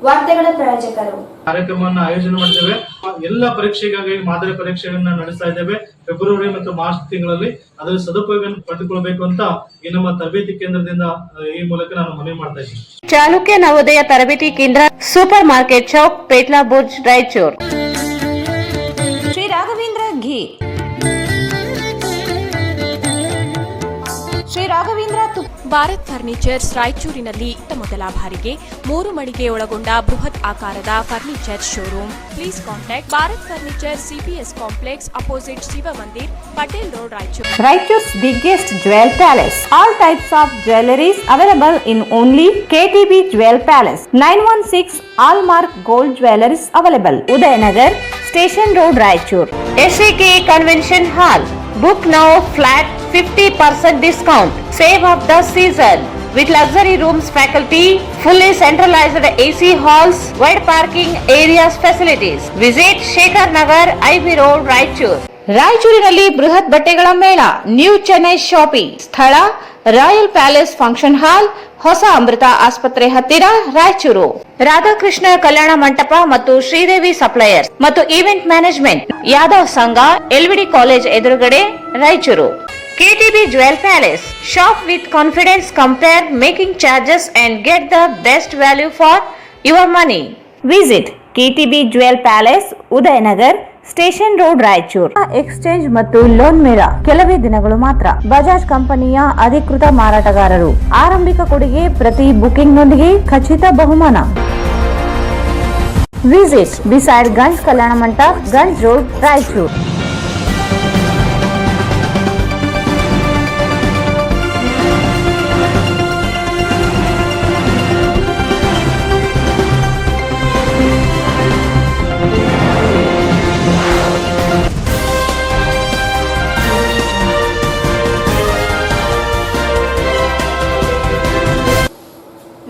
ವಾರ್ತೆಗಳ ಪ್ರಾಯೋಜಕರು ಕಾರ್ಯಕ್ರಮವನ್ನು ಆಯೋಜನೆ ಮಾಡಿದ್ದೇವೆ. ಎಲ್ಲ ಪರೀಕ್ಷೆಗಾಗಿ ಮಾದರಿ ಪರೀಕ್ಷೆಗಳನ್ನ ನಡೆಸ್ತಾ ಇದ್ದೇವೆ. ಫೆಬ್ರವರಿ ಮತ್ತು ಮಾರ್ಚ್ ತಿಂಗಳಲ್ಲಿ ಅದರ ಸದುಪಯೋಗ ಪಡೆದುಕೊಳ್ಳಬೇಕು ಅಂತ ಈ ನಮ್ಮ ತರಬೇತಿ ಕೇಂದ್ರದಿಂದ ಈ ಮೂಲಕ ನಾನು ಮನವಿ ಮಾಡ್ತಾ ಇದ್ದೀನಿ. ಚಾಲುಕ್ಯ ನವೋದಯ ತರಬೇತಿ ಕೇಂದ್ರ, super market Chowk, Petla Burj, Raichur. Shri Raghavendra ghee, Shri Raghavendra Bharat furnitures ರಾಯಚೂರಿನಲ್ಲಿ ಮೊದಲ ಬಾರಿಗೆ 3 ಮಳಿಗೆ ಒಳಗೊಂಡ ಬೃಹತ್ ಆಕಾರದ furniture showroom. Please contact Bharat furniture, CPS complex, opposite Shiv Mandir, Patel road, Raichur. Raichuru's biggest jewel palace. All types of jewelries available in only KTB Jewel Palace. 916 Allmark Gold Jewelries available. Udayanagar, Station Road, Raichur. SAK Convention Hall. Book now, flat 50% discount. Save of the season. With luxury rooms, faculty, fully centralized AC halls, wide parking areas, facilities. Visit Shekhar Nagar, IB Road, Raichur. ರಾಯಚೂರಿನಲ್ಲಿ ಬೃಹತ್ ಬಟ್ಟೆಗಳ ಮೇಳ, new Chennai shopping. ಸ್ಥಳ royal palace function hall, ಹೊಸ ಅಮೃತ ಆಸ್ಪತ್ರೆ ಹತ್ತಿರ, ರಾಯಚೂರು. ರಾಧಾಕೃಷ್ಣ ಕಲ್ಯಾಣ ಮಂಟಪ ಮತ್ತು Sridevi suppliers ಮತ್ತು ಈವೆಂಟ್ ಮ್ಯಾನೇಜ್ಮೆಂಟ್, ಯಾದವ್ ಸಂಘ, ಎಲ್ವಿಡಿ ಕಾಲೇಜ್ ಎದುರುಗಡೆ, Raichur. KTB Jewel Palace. Shop with confidence, compare making charges and get the best value for your money. Visit KTB Jewel Palace, Udayanagar, station road, Raichur. Exchange ಮತ್ತು loan ಮೇಳ ಕೆಲವೇ ದಿನಗಳು ಮಾತ್ರ. ಬಜಾಜ್ ಕಂಪನಿಯ ಅಧಿಕೃತ ಮಾರಾಟಗಾರರು. ಆರಂಭಿಕ ಕೊಡುಗೆ ಪ್ರತಿ ಬುಕಿಂಗ್ ನೊಂದಿಗೆ ಖಚಿತ ಬಹುಮಾನ. Visit beside Ganj Kalyana Mantapa, Ganj road, Raichur.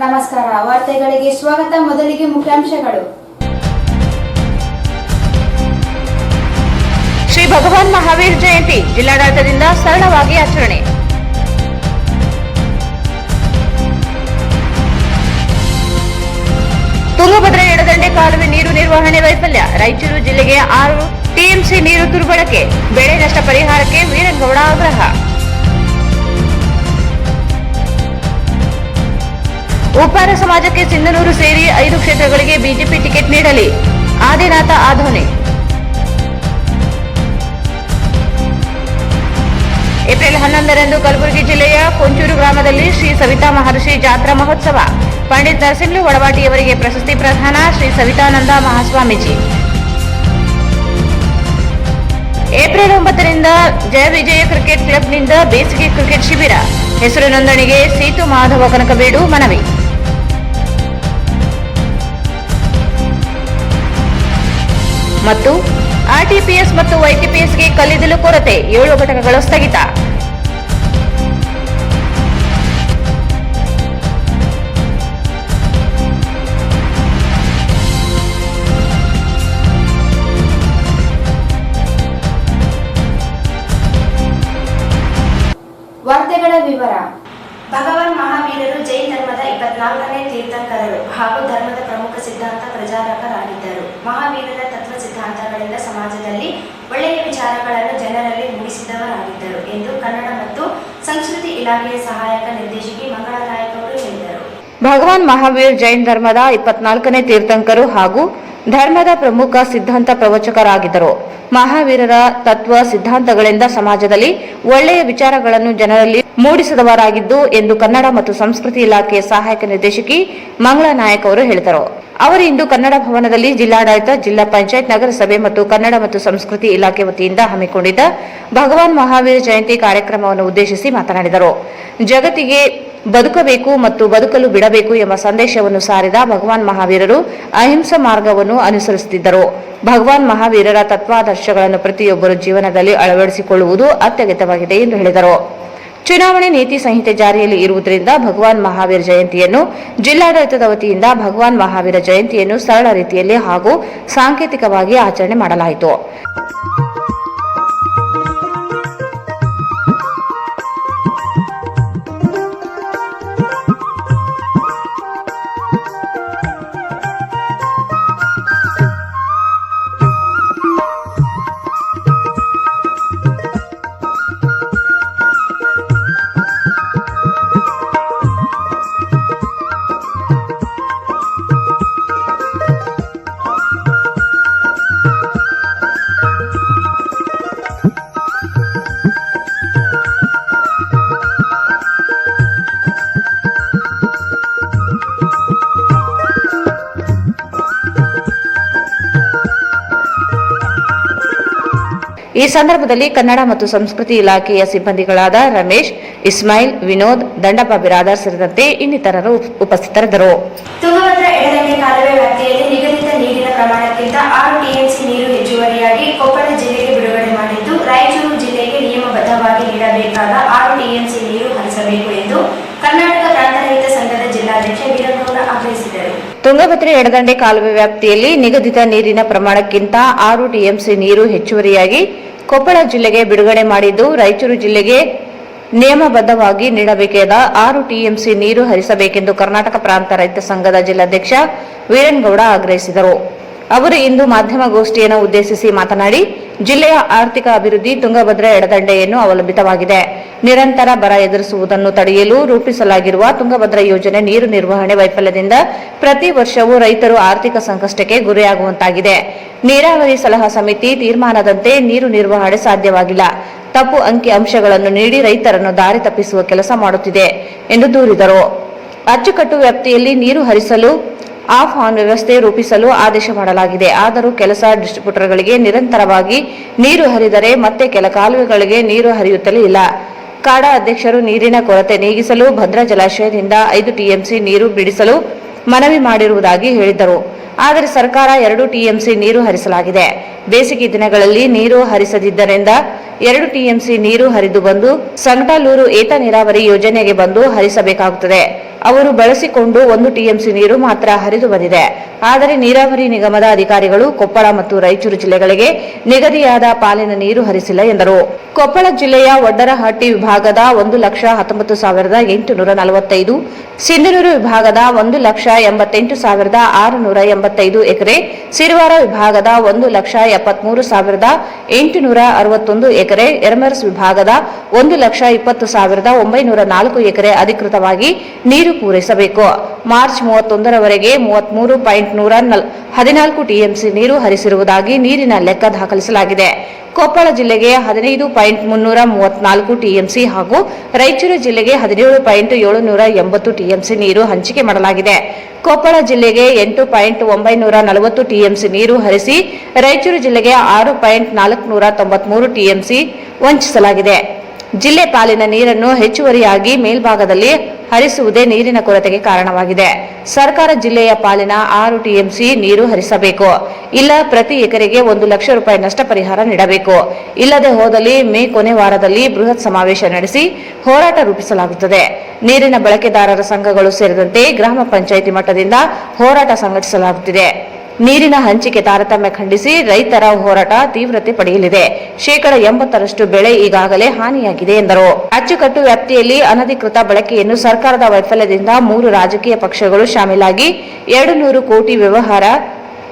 ನಮಸ್ಕಾರ, ವಾರ್ತೆಗಳಿಗೆ ಸ್ವಾಗತ. ಮೊದಲಿಗೆ ಮುಖ್ಯಾಂಶಗಳು. ಶ್ರೀ ಭಗವಾನ್ ಮಹಾವೀರ್ ಜಯಂತಿ ಜಿಲ್ಲಾಡಳಿತದಿಂದ ಸರಳವಾಗಿ ಆಚರಣೆ. ತುಂಗಭದ್ರಾ ಎಡದಂಡೆ ಕಾಲುವೆ ನೀರು ನಿರ್ವಹಣೆ ವೈಫಲ್ಯ. ರಾಯಚೂರು ಜಿಲ್ಲೆಗೆ 6 TMC ನೀರು ದುರ್ಬಳಕೆ. ಬೆಳೆ ನಷ್ಟ ಪರಿಹಾರಕ್ಕೆ ವೀರಗೌಡ ಆಗ್ರಹ. ಉಪ್ಪಾರ ಸಮಾಜಕ್ಕೆ ಸಿಂಧನೂರು ಸೇರಿ 5 ಕ್ಷೇತ್ರಗಳಿಗೆ ಬಿಜೆಪಿ ಟಿಕೆಟ್ ನೀಡಲಿ, ಆದಿನಾಥ ಆಧೋನಿ. ಏಪ್ರಿಲ್ 11ರಂದು ಕಲಬುರಗಿ ಜಿಲ್ಲೆಯ ಕೊಂಚೂರು ಗ್ರಾಮದಲ್ಲಿ ಶ್ರೀ ಸವಿತಾ ಮಹರ್ಷಿ ಜಾತ್ರಾ ಮಹೋತ್ಸವ. ಪಂಡಿತ್ ನರಸಿಂಹ ವಡವಾಟಿಯವರಿಗೆ ಪ್ರಶಸ್ತಿ ಪ್ರದಾನ. ಶ್ರೀ ಸವಿತಾನಂದ ಮಹಾಸ್ವಾಮೀಜಿ. ಏಪ್ರಿಲ್ 9ರಿಂದ ಜಯ ವಿಜಯ ಕ್ರಿಕೆಟ್ ಕ್ಲಬ್ನಿಂದ ಬೇಸಿಗೆ ಕ್ರಿಕೆಟ್ ಶಿಬಿರ. ಹೆಸರು ನೋಂದಣಿಗೆ ಸೀತು ಮಾಧವ ಕನಕಬೇಡು ಮನವಿ. ಮತ್ತು RTPS ಮತ್ತು YTPSಗೆ ಕಲ್ಲಿದ್ದಲು ಕೊರತೆ, 7 ಘಟಕಗಳು ಸ್ಥಗಿತ. ವಾರ್ತೆಗಳ ವಿವರ. ಭಗವಾನ್ ಮಹಾವೀರರು ಜೈನ ಧರ್ಮದ 24ನೇ ತೀರ್ಥಂಕರರು ಹಾಗೂ ಧರ್ಮದ ಪ್ರಮುಖ ಸಿದ್ಧಾಂತ ಪ್ರಚಾರಕರಾಗಿದ್ದರು. ಮಹಾವೀರರ ತತ್ವ ಸಿದ್ಧಾಂತಗಳಿಂದ ಸಮಾಜದಲ್ಲಿ ಒಳ್ಳೆಯ ವಿಚಾರಗಳನ್ನು ಜನರಲ್ಲಿ ಮೂಡಿಸಿದವರಾಗಿದ್ದರು ಎಂದು ಕನ್ನಡ ಮತ್ತು ಸಂಸ್ಕೃತಿ ಇಲಾಖೆಯ ಸಹಾಯಕ ನಿರ್ದೇಶಕಿ ಮಂಗಳಾ ನಾಯಕ್ ಅವರು ಹೇಳಿದರು. ಭಗವಾನ್ ಮಹಾವೀರ್ ಜೈನ ಧರ್ಮದ 24ನೇ ತೀರ್ಥಂಕರು ಹಾಗೂ ಧರ್ಮದ ಪ್ರಮುಖ ಸಿದ್ಧಾಂತ ಪ್ರವಚಕರಾಗಿದ್ದರು. ಮಹಾವೀರರ ತತ್ವ ಸಿದ್ಧಾಂತಗಳಿಂದ ಸಮಾಜದಲ್ಲಿ ಒಳ್ಳೆಯ ವಿಚಾರಗಳನ್ನು ಜನರಲ್ಲಿ ಮೂಡಿಸಿದವರಾಗಿದ್ದು ಎಂದು ಕನ್ನಡ ಮತ್ತು ಸಂಸ್ಕೃತಿ ಇಲಾಖೆಯ ಸಹಾಯಕ ನಿರ್ದೇಶಕಿ ಮಂಗಳಾ ನಾಯಕ್ ಅವರು ಹೇಳಿದರು. ಅವರು ಇಂದು ಕನ್ನಡ ಭವನದಲ್ಲಿ ಜಿಲ್ಲಾಡಳಿತ, ಜಿಲ್ಲಾ ಪಂಚಾಯತ್, ನಗರಸಭೆ ಮತ್ತು ಕನ್ನಡ ಮತ್ತು ಸಂಸ್ಕೃತಿ ಇಲಾಖೆ ವತಿಯಿಂದ ಹಮ್ಮಿಕೊಂಡಿದ್ದ ಭಗವಾನ್ ಮಹಾವೀರ್ ಜಯಂತಿ ಕಾರ್ಯಕ್ರಮವನ್ನು ಉದ್ದೇಶಿಸಿ ಮಾತನಾಡಿದರು. ಜಗತ್ತಿಗೆ ಬದುಕಬೇಕು ಮತ್ತು ಬದುಕಲು ಬಿಡಬೇಕು ಎಂಬ ಸಂದೇಶವನ್ನು ಸಾರಿದ ಭಗವಾನ್ ಮಹಾವೀರರು ಅಹಿಂಸಾ ಮಾರ್ಗವನ್ನು ಅನುಸರಿಸುತ್ತಿದ್ದರು. ಭಗವಾನ್ ಮಹಾವೀರರ ತತ್ವಾದರ್ಶಗಳನ್ನು ಪ್ರತಿಯೊಬ್ಬರು ಜೀವನದಲ್ಲಿ ಅಳವಡಿಸಿಕೊಳ್ಳುವುದು ಅತ್ಯಗತ್ಯವಾಗಿದೆ ಎಂದು ಹೇಳಿದರು. ಚುನಾವಣೆ ನೀತಿ ಸಂಹಿತೆ ಜಾರಿಯಲ್ಲಿ ಇರುವುದರಿಂದ ಭಗವಾನ್ ಮಹಾವೀರ್ ಜಯಂತಿಯನ್ನು ಜಿಲ್ಲಾಡಳಿತದ ವತಿಯಿಂದ ಭಗವಾನ್ ಮಹಾವೀರ ಜಯಂತಿಯನ್ನು ಸರಳ ರೀತಿಯಲ್ಲಿ ಹಾಗೂ ಸಾಂಕೇತಿಕವಾಗಿ ಆಚರಣೆ ಮಾಡಲಾಯಿತು. ಈ ಸಂದರ್ಭದಲ್ಲಿ ಕನ್ನಡ ಮತ್ತು ಸಂಸ್ಕೃತಿ ಇಲಾಖೆಯ ಸಿಬ್ಬಂದಿಗಳಾದ ರಮೇಶ್, ಇಸ್ಮಾಯಿಲ್, ವಿನೋದ್, ದಂಡಪ್ಪ ಬಿರಾದರ್ ಸೇರಿದಂತೆ ಇನ್ನಿತರರು ಉಪಸ್ಥಿತರಿದ್ದರು. ತುಂಗಭದ್ರಾ ಎಡದಂಡೆ ಕಾಲುವೆ ವ್ಯಾಪ್ತಿಯಲ್ಲಿ ನಿಗದಿತ ನೀರಿನ ಪ್ರಮಾಣಕ್ಕಿಂತ 6 ಟಿಎಂಸಿ ನೀರು ಹೆಚ್ಚುವರಿಯಾಗಿ ಕೊಪ್ಪಳ ಜಿಲ್ಲೆಗೆ ಬಿಡುಗಡೆ ಮಾಡಿದ್ದು, ರಾಯಚೂರು ಜಿಲ್ಲೆಗೆ ನಿಯಮಬದ್ಧವಾಗಿ ನೀಡಬೇಕಾದ 6 ಟಿಎಂಸಿ ನೀರು ಹರಿಸಬೇಕು ಎಂದು ಕರ್ನಾಟಕ ಪ್ರಾಂತರಹಿತ ಸಂಘದ ಜಿಲ್ಲಾಧ್ಯಕ್ಷ ವೀರಗೌಡ ಆಗ್ರಹಿಸಿದರು. ತುಂಗಭದ್ರಾ ಎಡದಂಡೆ ಕಾಲುವೆ ವ್ಯಾಪ್ತಿಯಲ್ಲಿ ನಿಗದಿತ ನೀರಿನ ಪ್ರಮಾಣಕ್ಕಿಂತ 6 ಟಿಎಂಸಿ ನೀರು ಹೆಚ್ಚುವರಿಯಾಗಿ ಕೊಪ್ಪಳ ಜಿಲ್ಲೆಗೆ ಬಿಡುಗಡೆ ಮಾಡಿದ್ದು, ರಾಯಚೂರು ಜಿಲ್ಲೆಗೆ ನಿಯಮಬದ್ಧವಾಗಿ ನೀಡಬೇಕಾದ 6 ಟಿಎಂಸಿ ನೀರು ಹರಿಸಬೇಕೆಂದು ಕರ್ನಾಟಕ ಪ್ರಾಂತ ರೈತ ಸಂಘದ ಜಿಲ್ಲಾಧ್ಯಕ್ಷ ವೀರನಗೌಡ ಆಗ್ರಹಿಸಿದರು. ಅವರು ಇಂದು ಮಾಧ್ಯಮಗೋಷ್ಠಿಯನ್ನು ಉದ್ದೇಶಿಸಿ ಮಾತನಾಡಿ, ಜಿಲ್ಲೆಯ ಆರ್ಥಿಕ ಅಭಿವೃದ್ಧಿ ತುಂಗಭದ್ರಾ ಎಡದಂಡೆಯನ್ನು ಅವಲಂಬಿತವಾಗಿದೆ. ನಿರಂತರ ಬರ ಎದುರಿಸುವುದನ್ನು ತಡೆಯಲು ರೂಪಿಸಲಾಗಿರುವ ತುಂಗಭದ್ರಾ ಯೋಜನೆ ನೀರು ನಿರ್ವಹಣೆ ವೈಫಲ್ಯದಿಂದ ಪ್ರತಿ ವರ್ಷವೂ ರೈತರು ಆರ್ಥಿಕ ಸಂಕಷ್ಟಕ್ಕೆ ಗುರಿಯಾಗುವಂತಾಗಿದೆ. ನೀರಾವರಿ ಸಲಹಾ ಸಮಿತಿ ತೀರ್ಮಾನದಂತೆ ನೀರು ನಿರ್ವಹಣೆ ಸಾಧ್ಯವಾಗಿಲ್ಲ. ತಪ್ಪು ಅಂಕಿ ಅಂಶಗಳನ್ನು ನೀಡಿ ರೈತರನ್ನು ದಾರಿ ತಪ್ಪಿಸುವ ಕೆಲಸ ಮಾಡುತ್ತಿದೆ ಎಂದು ದೂರಿದರು. ಅಚ್ಚುಕಟ್ಟು ವ್ಯಾಪ್ತಿಯಲ್ಲಿ ನೀರು ಹರಿಸಲು ಆಫ್ ಆನ್ ವ್ಯವಸ್ಥೆ ರೂಪಿಸಲು ಆದೇಶ ಮಾಡಲಾಗಿದೆ. ಆದರೂ ಕೆಲಸ ಡಿಸ್ಟ್ರಿಬ್ಯೂಟರ್ಗಳಿಗೆ ನಿರಂತರವಾಗಿ ನೀರು ಹರಿದರೆ ಮತ್ತೆ ಕೆಲ ಕಾಲುವೆಗಳಿಗೆ ನೀರು ಹರಿಯುತ್ತಲೇ ಇಲ್ಲ. ಕಾಡಾ ಅಧ್ಯಕ್ಷರು ನೀರಿನ ಕೊರತೆ ನೀಗಿಸಲು ಭದ್ರಾ ಜಲಾಶಯದಿಂದ 5 ಟಿಎಂಸಿ ನೀರು ಬಿಡಿಸಲು ಮನವಿ ಮಾಡಿರುವುದಾಗಿ ಹೇಳಿದರು. ಆದರೆ ಸರ್ಕಾರ 2 ಟಿಎಂಸಿ ನೀರು ಹರಿಸಲಾಗಿದೆ. ಬೇಸಿಗೆ ದಿನಗಳಲ್ಲಿ ನೀರು ಹರಿಸದಿದ್ದರಿಂದ 2 ಟಿಎಂಸಿ ನೀರು ಹರಿದು ಬಂದು ಸಂಗಟಲೂರು ಏತ ನೀರಾವರಿ ಯೋಜನೆಗೆ ಬಂದು ಹರಿಸಬೇಕಾಗುತ್ತದೆ. ಅವರು ಬಳಸಿಕೊಂಡು 1 ಟಿಎಂಸಿ ನೀರು ಮಾತ್ರ ಹರಿದು ಬಂದಿದೆ. ಆದರೆ ನೀರಾವರಿ ನಿಗಮದ ಅಧಿಕಾರಿಗಳು ಕೊಪ್ಪಳ ಮತ್ತು ರಾಯಚೂರು ಜಿಲ್ಲೆಗಳಿಗೆ ನಿಗದಿಯಾದ ಪಾಲಿನ ನೀರು ಹರಿಸಿಲ್ಲ ಎಂದರು. ಕೊಪ್ಪಳ ಜಿಲ್ಲೆಯ ವಡ್ಡರಹಟ್ಟಿ ವಿಭಾಗದ 1,80,845, ಸಿಂಧನೂರು ವಿಭಾಗದ 1,88,685 ಎಕರೆ, ಸಿರುವಾರ ವಿಭಾಗದ 1,73,861 ಎಕರೆ, ಯರಮರಸ್ ವಿಭಾಗದ 1,20,904 ಎಕರೆ ಅಧಿಕೃತವಾಗಿ ನೀರು ಪೂರೈಸಬೇಕು. ಮಾರ್ಚ್ 31ರವರೆಗೆ 33.114 ಟಿಎಂಸಿ ನೀರು ಹರಿಸಿರುವುದಾಗಿ ನೀರಿನ ಲೆಕ್ಕ ದಾಖಲಿಸಲಾಗಿದೆ. ಕೊಪ್ಪಳ ಜಿಲ್ಲೆಗೆ 15.334 ಟಿಎಂಸಿ ಹಾಗೂ ರಾಯಚೂರು ಜಿಲ್ಲೆಗೆ 17.780 ಟಿಎಂಸಿ ನೀರು ಹಂಚಿಕೆ ಮಾಡಲಾಗಿದೆ. ಕೊಪ್ಪಳ ಜಿಲ್ಲೆಗೆ 8.940 ಟಿಎಂಸಿ ನೀರು ಹರಿಸಿ ರಾಯಚೂರು ಜಿಲ್ಲೆಗೆ 6.493 ಟಿಎಂಸಿ ವಂಚಿಸಲಾಗಿದೆ. ಜಿಲ್ಲೆ ಪಾಲಿನ ನೀರನ್ನು ಹೆಚ್ಚುವರಿಯಾಗಿ ಮೇಲ್ಭಾಗದಲ್ಲಿ ಹರಿಸುವುದೇ ನೀರಿನ ಕೊರತೆಗೆ ಕಾರಣವಾಗಿದೆ. ಸರ್ಕಾರ ಜಿಲ್ಲೆಯ ಪಾಲಿನ 6 ಟಿಎಂಸಿ ನೀರು ಹರಿಸಬೇಕು. ಇಲ್ಲ ಪ್ರತಿ ಎಕರೆಗೆ 1 ಲಕ್ಷ ರೂಪಾಯಿ ನಷ್ಟ ಪರಿಹಾರ ನೀಡಬೇಕು. ಇಲ್ಲದೆ ಹೋದಲ್ಲಿ ಮೇ ಕೊನೆ ವಾರದಲ್ಲಿ ಬೃಹತ್ ಸಮಾವೇಶ ನಡೆಸಿ ಹೋರಾಟ ರೂಪಿಸಲಾಗುತ್ತದೆ. ನೀರಿನ ಬಳಕೆದಾರರ ಸಂಘಗಳು ಸೇರಿದಂತೆ ಗ್ರಾಮ ಪಂಚಾಯಿತಿ ಮಟ್ಟದಿಂದ ಹೋರಾಟ ಸಂಘಟಿಸಲಾಗುತ್ತಿದೆ. ನೀರಿನ ಹಂಚಿಕೆ ತಾರತಮ್ಯ ಖಂಡಿಸಿ ರೈತರ ಹೋರಾಟ ತೀವ್ರತೆ ಪಡೆಯಲಿದೆ. 80% ಬೆಳೆ ಈಗಾಗಲೇ ಹಾನಿಯಾಗಿದೆ ಎಂದರು. ಅಚ್ಚುಕಟ್ಟು ವ್ಯಾಪ್ತಿಯಲ್ಲಿ ಅನಧಿಕೃತ ಬಳಕೆಯನ್ನು ಸರ್ಕಾರದ ವೈಫಲ್ಯದಿಂದ 3 ರಾಜಕೀಯ ಪಕ್ಷಗಳು ಶಾಮೀಲಾಗಿ 200 ಕೋಟಿ ವ್ಯವಹಾರ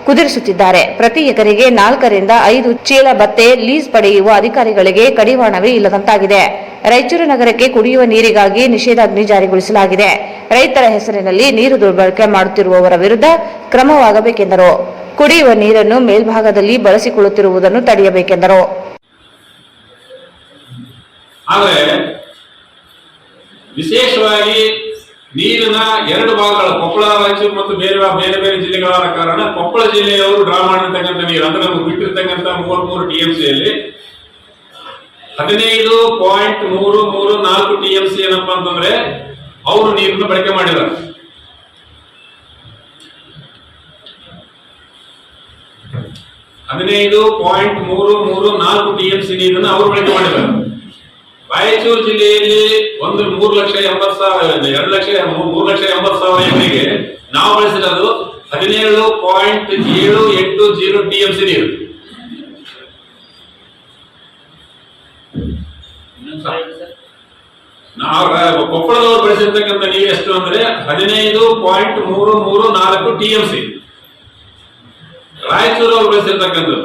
ಕುದುರಿಸುತ್ತಿದ್ದಾರೆ. ಪ್ರತಿ ಎಕರೆಗೆ 4 ರಿಂದ 5 ಚೀಲ ಭತ್ತೆ ಲೀಸ್ ಪಡೆಯುವ ಅಧಿಕಾರಿಗಳಿಗೆ ಕಡಿವಾಣವೇ ಇಲ್ಲದಂತಾಗಿದೆ. ರಾಯಚೂರು ನಗರಕ್ಕೆ ಕುಡಿಯುವ ನೀರಿಗಾಗಿ ನಿಷೇಧಾಜ್ಞೆ ಜಾರಿಗೊಳಿಸಲಾಗಿದೆ. ರೈತರ ಹೆಸರಿನಲ್ಲಿ ನೀರು ದುರ್ಬಳಕೆ ಮಾಡುತ್ತಿರುವವರ ವಿರುದ್ಧ ಕ್ರಮವಾಗಬೇಕೆಂದರು. ಕುಡಿಯುವ ನೀರನ್ನು ಮೇಲ್ಭಾಗದಲ್ಲಿ ಬಳಸಿಕೊಳ್ಳುತ್ತಿರುವುದನ್ನು ತಡೆಯಬೇಕೆಂದರು. ಆದರೆ ವಿಶೇಷವಾಗಿ ನೀರಿನ 2 ಭಾಗಗಳು ಕೊಪ್ಪಳ, ರಾಯಚೂರು ಮತ್ತು ಬೇರೆ ಬೇರೆ ಜಿಲ್ಲೆಗಳಾದ ಕಾರಣ ಕೊಪ್ಪಳ ಜಿಲ್ಲೆಯವರು ಡ್ರಾ ಮಾಡಿರ್ತಕ್ಕಂಥ ನೀರು ಅಂದ್ರೆ ನಮಗೆ ಬಿಟ್ಟಿರ್ತಕ್ಕಂಥ 33 ಟಿಎಂಸಿಯಲ್ಲಿ 15.334 ಟಿಎಂಸಿ ಏನಪ್ಪಾ ಅಂತಂದ್ರೆ ಅವರು ನೀರನ್ನು ಬಳಕೆ ಮಾಡಿದ್ದಾರೆ. ಟಿಎಂಸಿ ನೀರನ್ನು ಅವರು ಬಳಕೆ ಮಾಡಿದ್ದಾರೆ. ರಾಯಚೂರು ಜಿಲ್ಲೆಯಲ್ಲಿ 3,80,000 ಎಕರೆಗೆ ನಾವು ಬಳಸಿರೋದು 17.780 ಟಿಎಂಸಿ ನೀರು. ನಾವು ಕೊಪ್ಪಳದವರು ಬಳಸಿರ್ತಕ್ಕಂಥ ನೀರು ಎಷ್ಟು ಅಂದ್ರೆ 15.334 ಟಿಎಂಸಿ. ರಾಯಚೂರು ಅವರು ಬಳಸಿರ್ತಕ್ಕಂಥದ್ದು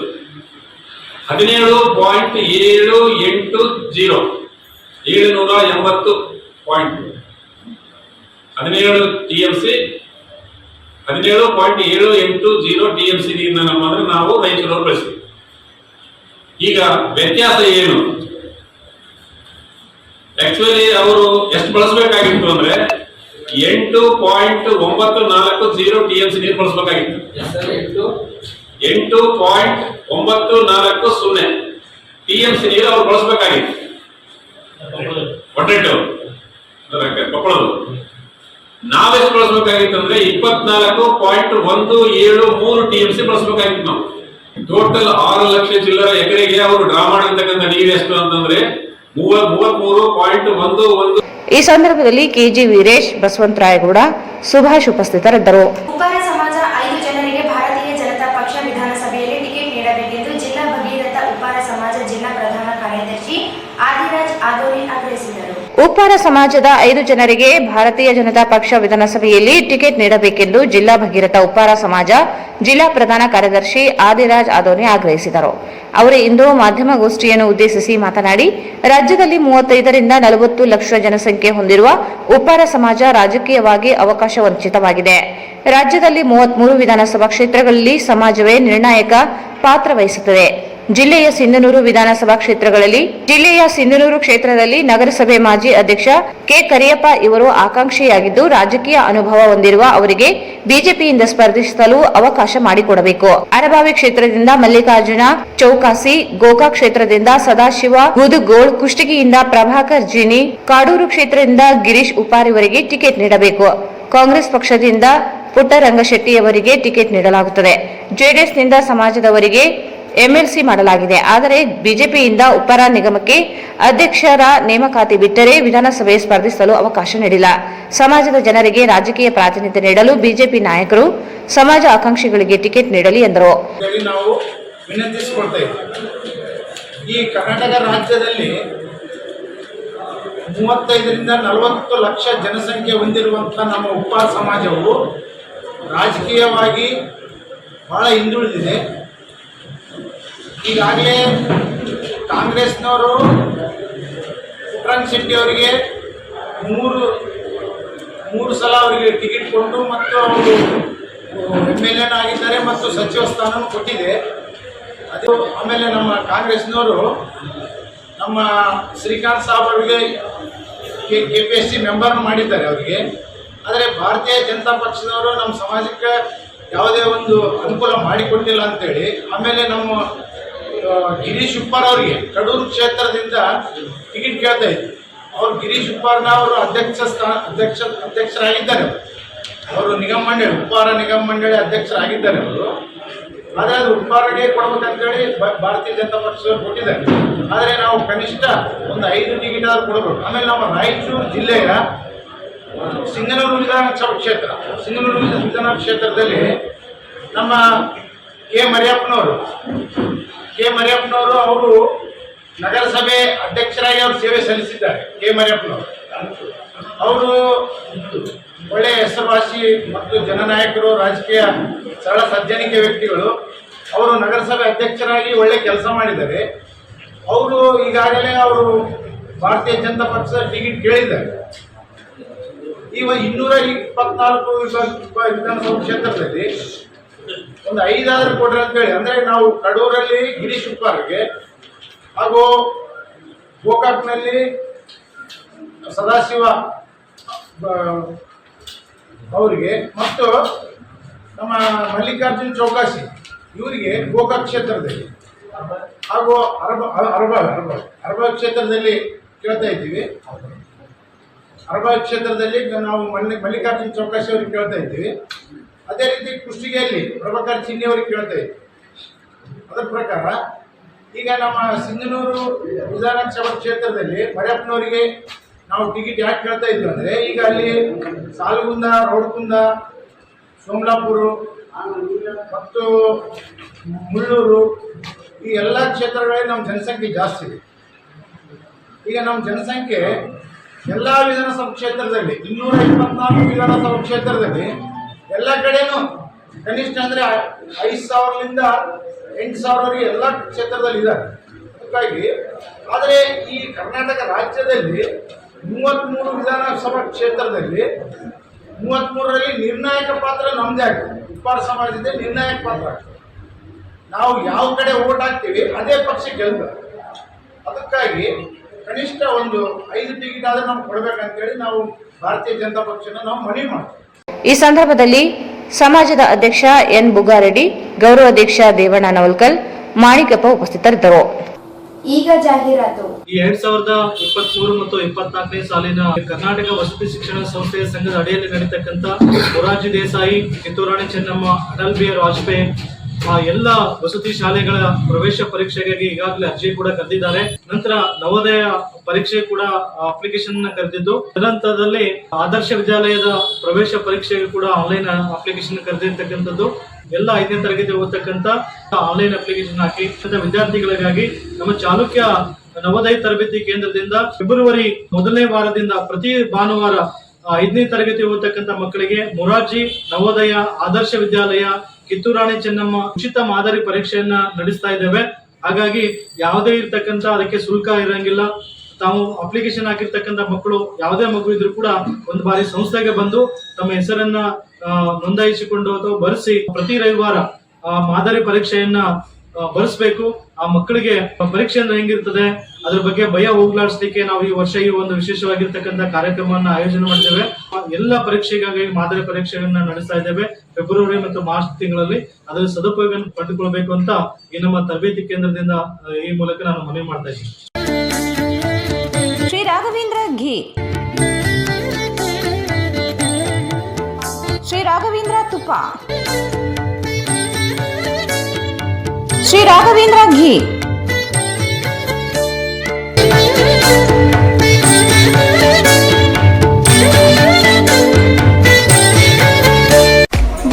17.780 17 ಟಿಎಂಸಿ 17.780 ಟಿಎಂಸಿ ನೀರನ್ನ ನಾವು ರಾಯಚೂರವರು ಬಳಸ್ತೀವಿ. ಈಗ ವ್ಯತ್ಯಾಸ ಏನು? ಆಕ್ಚುಲಿ ಅವರು ಎಷ್ಟು ಬಳಸಬೇಕಾಗಿತ್ತು ಅಂದ್ರೆ 8.940 ಟಿಎಂಸಿ ನೀರು ಬಳಸಬೇಕಾಗಿತ್ತು. 8.940 TMC ನೀರು ಅವ್ರು ಬಳಸಬೇಕಾಗಿತ್ತು. ಒಟ್ಟೆಟ್ಟು ಕೊಪ್ಪಳದು ನಾವೆಷ್ಟು ಬಳಸಬೇಕಾಗಿತ್ತು ಅಂದ್ರೆ 24.173 TMC ಬಳಸಬೇಕಾಗಿತ್ತು ನಾವು. ಟೋಟಲ್ 6 ಲಕ್ಷ ಚಿಲ್ಲರ ಎಕರೆಗೆ ಅವರು ಡ್ರಾ ಮಾಡಿರ್ತಕ್ಕಂಥ ನೀರು ಎಷ್ಟು ಅಂತಂದ್ರೆ 33.11. ಈ ಸಂದರ್ಭದಲ್ಲಿ ಕೆಜಿ ವೀರೇಶ್, ಬಸವಂತರಾಯಗೌಡ, ಸುಭಾಷ್ ಉಪಸ್ಥಿತರಿದ್ದರು. ಉಪ್ಪಾರ ಸಮಾಜ 5 ಜನರಿಗೆ ಭಾರತೀಯ ಜನತಾ ಪಕ್ಷ ವಿಧಾನಸಭೆಯಲ್ಲಿ ಟಿಕೆಟ್ ನೀಡಬೇಕೆಂದು ಜಿಲ್ಲಾ ಭಗೀರಥ ಉಪ್ಪಾರ ಸಮಾಜ ಜಿಲ್ಲಾ ಪ್ರಧಾನ ಕಾರ್ಯದರ್ಶಿ ಆದಿರಾಜ್ ಆದೋನಿ ಆಗ್ರಹಿಸಿದರು. ಉಪ್ಪಾರ ಸಮಾಜದ 5 ಜನರಿಗೆ ಭಾರತೀಯ ಜನತಾ ಪಕ್ಷ ವಿಧಾನಸಭೆಯಲ್ಲಿ ಟಿಕೆಟ್ ನೀಡಬೇಕೆಂದು ಜಿಲ್ಲಾ ಭಗೀರಥ ಉಪ್ಪಾರ ಸಮಾಜ ಜಿಲ್ಲಾ ಪ್ರಧಾನ ಕಾರ್ಯದರ್ಶಿ ಆದಿರಾಜ್ ಆದೋನಿ ಆಗ್ರಹಿಸಿದರು. ಅವರು ಇಂದು ಮಾಧ್ಯಮಗೋಷ್ಠಿಯನ್ನು ಉದ್ದೇಶಿಸಿ ಮಾತನಾಡಿ, ರಾಜ್ಯದಲ್ಲಿ 35ರಿಂದ 40 ಲಕ್ಷ ಜನಸಂಖ್ಯೆ ಹೊಂದಿರುವ ಉಪ್ಪಾರ ಸಮಾಜ ರಾಜಕೀಯವಾಗಿ ಅವಕಾಶ ವಂಚಿತವಾಗಿದೆ. ರಾಜ್ಯದಲ್ಲಿ 33 ವಿಧಾನಸಭಾ ಕ್ಷೇತ್ರಗಳಲ್ಲಿ ಸಮಾಜವೇ ನಿರ್ಣಾಯಕ ಪಾತ್ರ ವಹಿಸುತ್ತದೆ. ಜಿಲ್ಲೆಯ ಸಿಂಧನೂರು ವಿಧಾನಸಭಾ ಕ್ಷೇತ್ರದಲ್ಲಿ ನಗರಸಭೆ ಮಾಜಿ ಅಧ್ಯಕ್ಷ ಕೆ ಕರಿಯಪ್ಪ ಇವರು ಆಕಾಂಕ್ಷಿಯಾಗಿದ್ದು, ರಾಜಕೀಯ ಅನುಭವ ಹೊಂದಿರುವ ಅವರಿಗೆ ಬಿಜೆಪಿಯಿಂದ ಸ್ಪರ್ಧಿಸಲು ಅವಕಾಶ ಮಾಡಿಕೊಡಬೇಕು. ಅರಬಾವಿ ಕ್ಷೇತ್ರದಿಂದ ಮಲ್ಲಿಕಾರ್ಜುನ ಚೌಕಾಸಿ, ಗೋಕಾಕ್ ಕ್ಷೇತ್ರದಿಂದ ಸದಾಶಿವ ಗುದುಗೋಳ್, ಕುಷ್ಟಗಿಯಿಂದ ಪ್ರಭಾಕರ್ ಜಿನಿ, ಕಾಡೂರು ಕ್ಷೇತ್ರದಿಂದ ಗಿರೀಶ್ ಉಪ್ಪಾರ್ ಇವರಿಗೆ ಟಿಕೆಟ್ ನೀಡಬೇಕು. ಕಾಂಗ್ರೆಸ್ ಪಕ್ಷದಿಂದ ಪುಟ್ಟರಂಗಶೆಟ್ಟಿಯವರಿಗೆ ಟಿಕೆಟ್ ನೀಡಲಾಗುತ್ತದೆ. ಜೆಡಿಎಸ್ನಿಂದ ಸಮಾಜದವರಿಗೆ MLC ಮಾಡಲಾಗಿದೆ. ಆದರೆ ಬಿಜೆಪಿಯಿಂದ ಉಪ್ಪಾರ ನಿಗಮಕ್ಕೆ ಅಧ್ಯಕ್ಷರ ನೇಮಕಾತಿ ಬಿಟ್ಟರೆ ವಿಧಾನಸಭೆ ಸ್ಪರ್ಧಿಸಲು ಅವಕಾಶ ನೀಡಿಲ್ಲ. ಸಮಾಜದ ಜನರಿಗೆ ರಾಜಕೀಯ ಪ್ರಾತಿನಿಧ್ಯ ನೀಡಲು ಬಿಜೆಪಿ ನಾಯಕರು ಸಮಾಜ ಆಕಾಂಕ್ಷಿಗಳಿಗೆ ಟಿಕೆಟ್ ನೀಡಲಿ ಎಂದರು. ನಾವು ವಿನಂತಿಸಿಕೊಳ್ತಾ ಇದ್ದೀವಿ. ಈ ಕರ್ನಾಟಕ ರಾಜ್ಯದಲ್ಲಿ 35ರಿಂದ 40 ಲಕ್ಷ ಜನಸಂಖ್ಯೆ ಹೊಂದಿರುವಂತಹ ನಮ್ಮ ಉಪ್ಪಾರ ಸಮಾಜವು ರಾಜಕೀಯವಾಗಿ ಬಹಳ ಹಿಂದುಳಿದಿದೆ. ಈಗಾಗಲೇ ಕಾಂಗ್ರೆಸ್ನವರು ಪುಟ್ಟರಂಗಶೆಟ್ಟಿ ಅವರಿಗೆ ಮೂರು ಸಲ ಅವರಿಗೆ ಟಿಕೆಟ್ ಕೊಟ್ಟು ಮತ್ತು ಅವರು MLA ಆಗಿದ್ದಾರೆ ಮತ್ತು ಸಚಿವ ಸ್ಥಾನವನ್ನು ಕೊಟ್ಟಿದೆ. ಅದು ಆಮೇಲೆ ನಮ್ಮ ಕಾಂಗ್ರೆಸ್ನವರು ನಮ್ಮ ಶ್ರೀಕಾಂತ್ ಸಾಬ್ ಅವರಿಗೆ KPSC ಮೆಂಬರ್ ಮಾಡಿದ್ದಾರೆ ಅವರಿಗೆ. ಆದರೆ ಭಾರತೀಯ ಜನತಾ ಪಕ್ಷದವರು ನಮ್ಮ ಸಮಾಜಕ್ಕೆ ಯಾವುದೇ ಒಂದು ಅನುಕೂಲ ಮಾಡಿಕೊಟ್ಟಿಲ್ಲ ಅಂತೇಳಿ ಆಮೇಲೆ ನಮ್ಮ ಗಿರೀಶ್ ಉಪ್ಪಾರ್ ಅವರಿಗೆ ಕಡೂರು ಕ್ಷೇತ್ರದಿಂದ ಟಿಕೆಟ್ ಕೇಳ್ತಾ ಇದ್ರು. ಅವರು ಗಿರೀಶ್ ಉಪ್ಪಾರ್ನ ಅವರು ಅಧ್ಯಕ್ಷರಾಗಿದ್ದಾರೆ. ಅವರು ನಿಗಮ ಮಂಡಳಿ ಉಪ್ಪಾರ ನಿಗಮ ಮಂಡಳಿ ಅಧ್ಯಕ್ಷರಾಗಿದ್ದಾರೆ ಅವರು. ಆದರೆ ಅದು ಉಪ್ಪಾರಗೆ ಕೊಡ್ಬೇಕಂತೇಳಿ ಭಾರತೀಯ ಜನತಾ ಪಕ್ಷದವರು ಕೊಟ್ಟಿದ್ದಾರೆ. ಆದರೆ ನಾವು ಕನಿಷ್ಠ ಒಂದು 5 ಟಿಕೆಟ್ ಆದ್ರೂ ಕೊಡಬೇಕು. ಆಮೇಲೆ ನಮ್ಮ ರಾಯಚೂರು ಜಿಲ್ಲೆಯ ಸಿಂಧನೂರು ವಿಧಾನಸಭಾ ಕ್ಷೇತ್ರದಲ್ಲಿ ನಮ್ಮ ಕೆ ಮರಿಯಪ್ಪನವರು ಅವರು ನಗರಸಭೆ ಅಧ್ಯಕ್ಷರಾಗಿ ಅವರು ಸೇವೆ ಸಲ್ಲಿಸಿದ್ದಾರೆ. ಕೆ ಮರಿಯಪ್ಪನವರು ಅವರು ಒಳ್ಳೆಯ ಹೆಸರುವಾಸಿ ಮತ್ತು ಜನನಾಯಕರು, ರಾಜಕೀಯ ಸರಳ ಸಜ್ಜನಿಕೆ ವ್ಯಕ್ತಿಗಳು. ಅವರು ನಗರಸಭೆ ಅಧ್ಯಕ್ಷರಾಗಿ ಒಳ್ಳೆ ಕೆಲಸ ಮಾಡಿದ್ದಾರೆ. ಅವರು ಈಗಾಗಲೇ ಅವರು ಭಾರತೀಯ ಜನತಾ ಪಕ್ಷದ ಟಿಕೆಟ್ ಕೇಳಿದ್ದಾರೆ. ಇವಾಗ 224 ವಿಧಾನಸಭಾ ಕ್ಷೇತ್ರದಲ್ಲಿ ಒಂದು 5 ಆದರೂ ಕೊಡ್ರಿ ಅಂತೇಳಿ. ಅಂದರೆ ನಾವು ಕಡೂರಲ್ಲಿ ಗಿರೀಶ್ ಉಪ್ಪಾರ್ಗೆ ಹಾಗೂ ಗೋಕಾಕ್ನಲ್ಲಿ ಸದಾಶಿವ ಅವರಿಗೆ ಮತ್ತು ನಮ್ಮ ಮಲ್ಲಿಕಾರ್ಜುನ್ ಚೌಕಾಸಿ ಇವರಿಗೆ ಗೋಕಾಕ್ ಕ್ಷೇತ್ರದಲ್ಲಿ ಹಾಗೂ ಅರಬಾವಿ ಕ್ಷೇತ್ರದಲ್ಲಿ ಕೇಳ್ತಾ ಇದ್ದೀವಿ. ಅರಬಾವಿ ಕ್ಷೇತ್ರದಲ್ಲಿ ನಾವು ಮಲ್ಲಿಕಾರ್ಜುನ್ ಚೌಕಾಸಿ ಅವ್ರಿಗೆ ಕೇಳ್ತಾ ಇದ್ದೀವಿ. ಅದೇ ರೀತಿ ಕುಷ್ಟಗಿಯಲ್ಲಿ ಪ್ರಭಾಕರ್ ಚಿನ್ನಿ ಅವರಿಗೆ ಕೇಳ್ತಾ ಇದ್ದೀವಿ. ಅದರ ಪ್ರಕಾರ ಈಗ ನಮ್ಮ ಸಿಂಧನೂರು ವಿಧಾನಸಭಾ ಕ್ಷೇತ್ರದಲ್ಲಿ ಮರಿಯಪ್ಪನವರಿಗೆ ನಾವು ಟಿಕೆಟ್ ಯಾಕೆ ಕೇಳ್ತಾ ಇದ್ವಿ ಅಂದರೆ, ಈಗ ಅಲ್ಲಿ ಸಾಲಗುಂದ, ರೌಡ್ಕುಂದ, ಸೋಮಲಾಪುರ ಮತ್ತು ಮುಳ್ಳೂರು ಈ ಎಲ್ಲ ಕ್ಷೇತ್ರಗಳಲ್ಲಿ ನಮ್ಮ ಜನಸಂಖ್ಯೆ ಜಾಸ್ತಿ ಇದೆ. ಈಗ ನಮ್ಮ ಜನಸಂಖ್ಯೆ ಎಲ್ಲ ವಿಧಾನಸಭಾ ಕ್ಷೇತ್ರದಲ್ಲಿ 224 ವಿಧಾನಸಭಾ ಕ್ಷೇತ್ರದಲ್ಲಿ ಎಲ್ಲ ಕಡೆನೂ ಕನಿಷ್ಠ ಅಂದರೆ 5,000ರಿಂದ 8,000ವರೆಗೆ ಎಲ್ಲ ಕ್ಷೇತ್ರದಲ್ಲಿ ಇದ್ದಾರೆ. ಅದಕ್ಕಾಗಿ ಆದರೆ ಈ ಕರ್ನಾಟಕ ರಾಜ್ಯದಲ್ಲಿ 33 ವಿಧಾನಸಭಾ ಕ್ಷೇತ್ರದಲ್ಲಿ 33ರಲ್ಲಿ ನಿರ್ಣಾಯಕ ಪಾತ್ರ ನಮ್ಮದೇ ಆಗ್ತದೆ. ಉಪ್ಪಾರ ಸಮಾಜದ ನಿರ್ಣಾಯಕ ಪಾತ್ರ ಆಗ್ತದೆ. ನಾವು ಯಾವ ಕಡೆ ಓಟ್ ಹಾಕ್ತೀವಿ ಅದೇ ಪಕ್ಷ ಗೆಲ್ತಾರೆ. ಅದಕ್ಕಾಗಿ ಕನಿಷ್ಠ ಒಂದು 5 ಟಿಕೆಟ್ ಆದರೂ ನಾವು ಕೊಡಬೇಕಂತೇಳಿ ನಾವು ಭಾರತೀಯ ಜನತಾ ಪಕ್ಷನ ನಾವು ಮನವಿ ಮಾಡ್ತೀವಿ. ಈ ಸಂದರ್ಭದಲ್ಲಿ ಸಮಾಜದ ಅಧ್ಯಕ್ಷ ಎನ್ ಬುಗಾರೆಡ್ಡಿ, ಗೌರವಾಧ್ಯಕ್ಷ ದೇವಣ್ಣ ನವಲ್ಕಲ್, ಮಾಣಿಕಪ್ಪ ಉಪಸ್ಥಿತರಿದ್ದರು. ಈಗ ಜಾಹೀರಾತು. ಈ 2023 ಮತ್ತು 24ನೇ ಸಾಲಿನ ಕರ್ನಾಟಕ ವಸತಿ ಶಿಕ್ಷಣ ಸಂಸ್ಥೆಯ ಸಂಘದ ಅಡಿಯಲ್ಲಿ ನಡೀತಕ್ಕಂಥ ಮೊರಾರ್ಜಿ ದೇಸಾಯಿ, ಕಿತ್ತೂರಾಣಿ ಚೆನ್ನಮ್ಮ, ಅಟಲ್ ಬಿಹಾರಿ ವಾಜಪೇಯಿ ಎಲ್ಲ ವಸತಿ ಶಾಲೆಗಳ ಪ್ರವೇಶ ಪರೀಕ್ಷೆಗಾಗಿ ಈಗಾಗಲೇ ಅರ್ಜಿ ಕೂಡ ಕರೆದಿದ್ದಾರೆ. ನಂತರ ನವೋದಯ ಪರೀಕ್ಷೆ ಕೂಡ ಅಪ್ಲಿಕೇಶನ್ ಕರೆದಿದ್ದು, ತದನಂತರದಲ್ಲಿ ಆದರ್ಶ ವಿದ್ಯಾಲಯದ ಪ್ರವೇಶ ಪರೀಕ್ಷೆಗೆ ಕೂಡ ಆನ್ಲೈನ್ ಅಪ್ಲಿಕೇಶನ್ ಕರೆದಿರ್ತಕ್ಕಂಥದ್ದು. ಎಲ್ಲ 5ನೇ ತರಗತಿ ಓದತಕ್ಕಂಥ ಆನ್ಲೈನ್ ಅಪ್ಲಿಕೇಶನ್ ಹಾಕಿ ವಿದ್ಯಾರ್ಥಿಗಳಿಗಾಗಿ ನಮ್ಮ ಚಾಲುಕ್ಯ ನವೋದಯ ತರಬೇತಿ ಕೇಂದ್ರದಿಂದ ಫೆಬ್ರವರಿ 1ನೇ ವಾರದಿಂದ ಪ್ರತಿ ಭಾನುವಾರ 5ನೇ ತರಗತಿ ಓದತಕ್ಕಂಥ ಮಕ್ಕಳಿಗೆ ಮೊರಾರ್ಜಿ, ನವೋದಯ, ಆದರ್ಶ ವಿದ್ಯಾಲಯ, ಕಿತ್ತೂರಾಣಿ ಚೆನ್ನಮ್ಮ ಉಚಿತ ಮಾದರಿ ಪರೀಕ್ಷೆಯನ್ನ ನಡೆಸ್ತಾ ಇದ್ದೇವೆ. ಹಾಗಾಗಿ ಯಾವುದೇ ಇರ್ತಕ್ಕಂಥ ಅದಕ್ಕೆ ಶುಲ್ಕ ಇರಂಗಿಲ್ಲ. ತಾವು ಅಪ್ಲಿಕೇಶನ್ ಹಾಕಿರ್ತಕ್ಕಂಥ ಮಕ್ಕಳು ಯಾವುದೇ ಮಗು ಇದ್ರೂ ಕೂಡ ಒಂದು ಬಾರಿ ಸಂಸ್ಥೆಗೆ ಬಂದು ತಮ್ಮ ಹೆಸರನ್ನ ನೋಂದಾಯಿಸಿಕೊಂಡು ಅಥವಾ ಬರೆಸಿ ಪ್ರತಿ ರವಿವಾರ ಮಾದರಿ ಪರೀಕ್ಷೆಯನ್ನ ಬರೆಸಬೇಕು. ಆ ಮಕ್ಕಳಿಗೆ ಪರೀಕ್ಷೆ ಅಂದ್ರೆ ಹೆಂಗಿರ್ತದೆ ಅದ್ರ ಬಗ್ಗೆ ಭಯ ಹೋಗ್ಲಾಡಿಸ್ಲಿಕ್ಕೆ ನಾವು ಈ ವರ್ಷ ಈ ಒಂದು ವಿಶೇಷವಾಗಿರ್ತಕ್ಕಂಥ ಕಾರ್ಯಕ್ರಮವನ್ನ ಆಯೋಜನೆ ಮಾಡಿದ್ದೇವೆ. ಎಲ್ಲ ಪರೀಕ್ಷೆಗಾಗಿ ಮಾದರಿ ಪರೀಕ್ಷೆಯನ್ನ ನಡೆಸ್ತಾ ಇದ್ದೇವೆ ಫೆಬ್ರವರಿ ಮತ್ತು ಮಾರ್ಚ್ ತಿಂಗಳಲ್ಲಿ. ಅದರ ಸದುಪಯೋಗ ಪಡೆದುಕೊಳ್ಬೇಕು ಅಂತ ಈ ನಮ್ಮ ತರಬೇತಿ ಕೇಂದ್ರದಿಂದ ಈ ಮೂಲಕ ನಾನು ಮನವಿ ಮಾಡ್ತಾ ಇದ್ದೀನಿ. ಶ್ರೀ ರಾಘವೇಂದ್ರ ಘೀ, ಶ್ರೀ ರಾಘವೇಂದ್ರ ತುಪ್ಪ, ಶ್ರೀ ರಾಘವೇಂದ್ರ ಘೀ.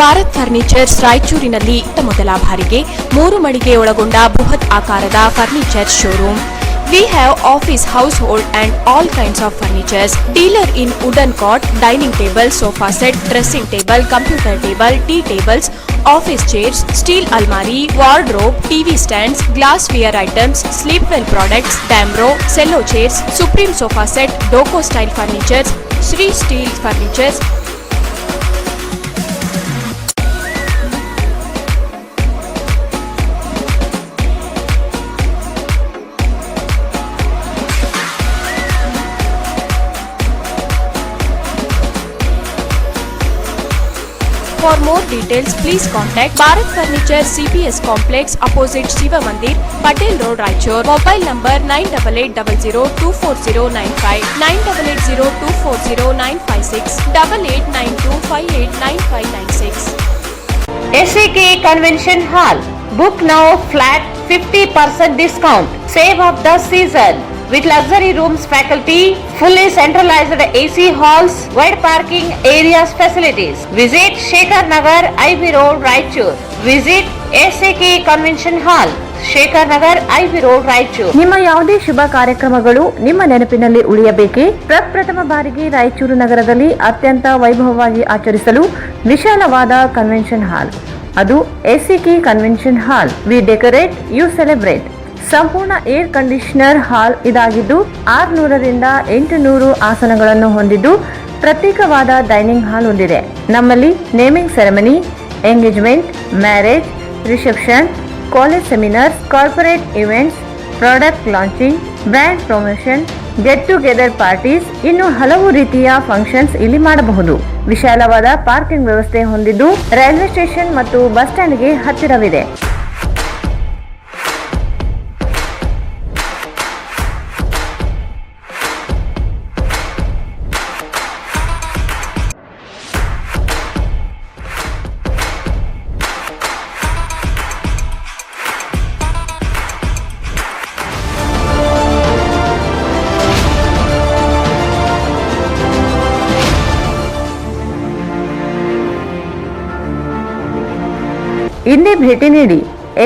ಭಾರತ್ ಫರ್ನಿಚರ್ಸ್ ರಾಯಚೂರಿನಲ್ಲಿ ಮೊದಲ ಬಾರಿಗೆ 3 ಮಳಿಗೆ ಒಳಗೊಂಡ ಬೃಹತ್ ಆಕಾರದ furniture showroom. We have office, household and all kinds of furnitures. Dealer in wooden cot, dining table, sofa set, dressing table, computer table, tea tables, office chairs, steel almari, wardrobe, TV stands, glassware items, sleepwell products, Damro, cello chairs, Supreme sofa set, Doco style furnitures, Sri Steel furnitures. For more details, please contact Bharat Furniture CPS Complex opposite Shiva Mandir, Patel Road, Raichur. Mobile number 9880240959, 9880240956, 8892589596. SAK Convention Hall. Book now flat 50% discount. Save of the season. With luxury rooms, faculty, fully centralized AC halls, wide parking areas facilities. Visit Shekhar Nagar, IB Road, Raichur. Visit SAK Convention Hall, Shekhar Nagar, IB Road, Raichur. ನಿಮ್ಮ ಯಾವುದೇ ಶುಭ ಕಾರ್ಯಕ್ರಮಗಳು ನಿಮ್ಮ ನೆನಪಿನಲ್ಲಿ ಉಳಿಯಬೇಕೇ? ಪ್ರಪ್ರಥಮ ಬಾರಿಗೆ ರಾಯಚೂರು ನಗರದಲ್ಲಿ ಅತ್ಯಂತ ವೈಭವವಾಗಿ ಆಚರಿಸಲು ವಿಶಾಲವಾದ ಕನ್ವೆನ್ಷನ್ ಹಾಲ್, ಅದು SAK convention hall. We decorate, you celebrate. ಸಂಪೂರ್ಣ ಏರ್ ಕಂಡೀಷನರ್ ಹಾಲ್ ಇದಾಗಿದ್ದು 600 ರಿಂದ 800 ಆಸನಗಳನ್ನು ಹೊಂದಿದ್ದು ಪ್ರತ್ಯೇಕವಾದ ಡೈನಿಂಗ್ ಹಾಲ್ ಹೊಂದಿದೆ. ನಮ್ಮಲ್ಲಿ naming ceremony, engagement, marriage, reception, college seminars, corporate events, product launching, brand promotion, get together parties, ಇನ್ನು ಹಲವು ರೀತಿಯ ಫಂಕ್ಷನ್ಸ್ ಇಲ್ಲಿ ಮಾಡಬಹುದು. ವಿಶಾಲವಾದ ಪಾರ್ಕಿಂಗ್ ವ್ಯವಸ್ಥೆ ಹೊಂದಿದ್ದು ರೈಲ್ವೆ ಸ್ಟೇಷನ್ ಮತ್ತು ಬಸ್ ಸ್ಟ್ಯಾಂಡ್ಗೆ ಹತ್ತಿರವಿದೆ. ಇಂದೇ ಭೇಟಿ ನೀಡಿ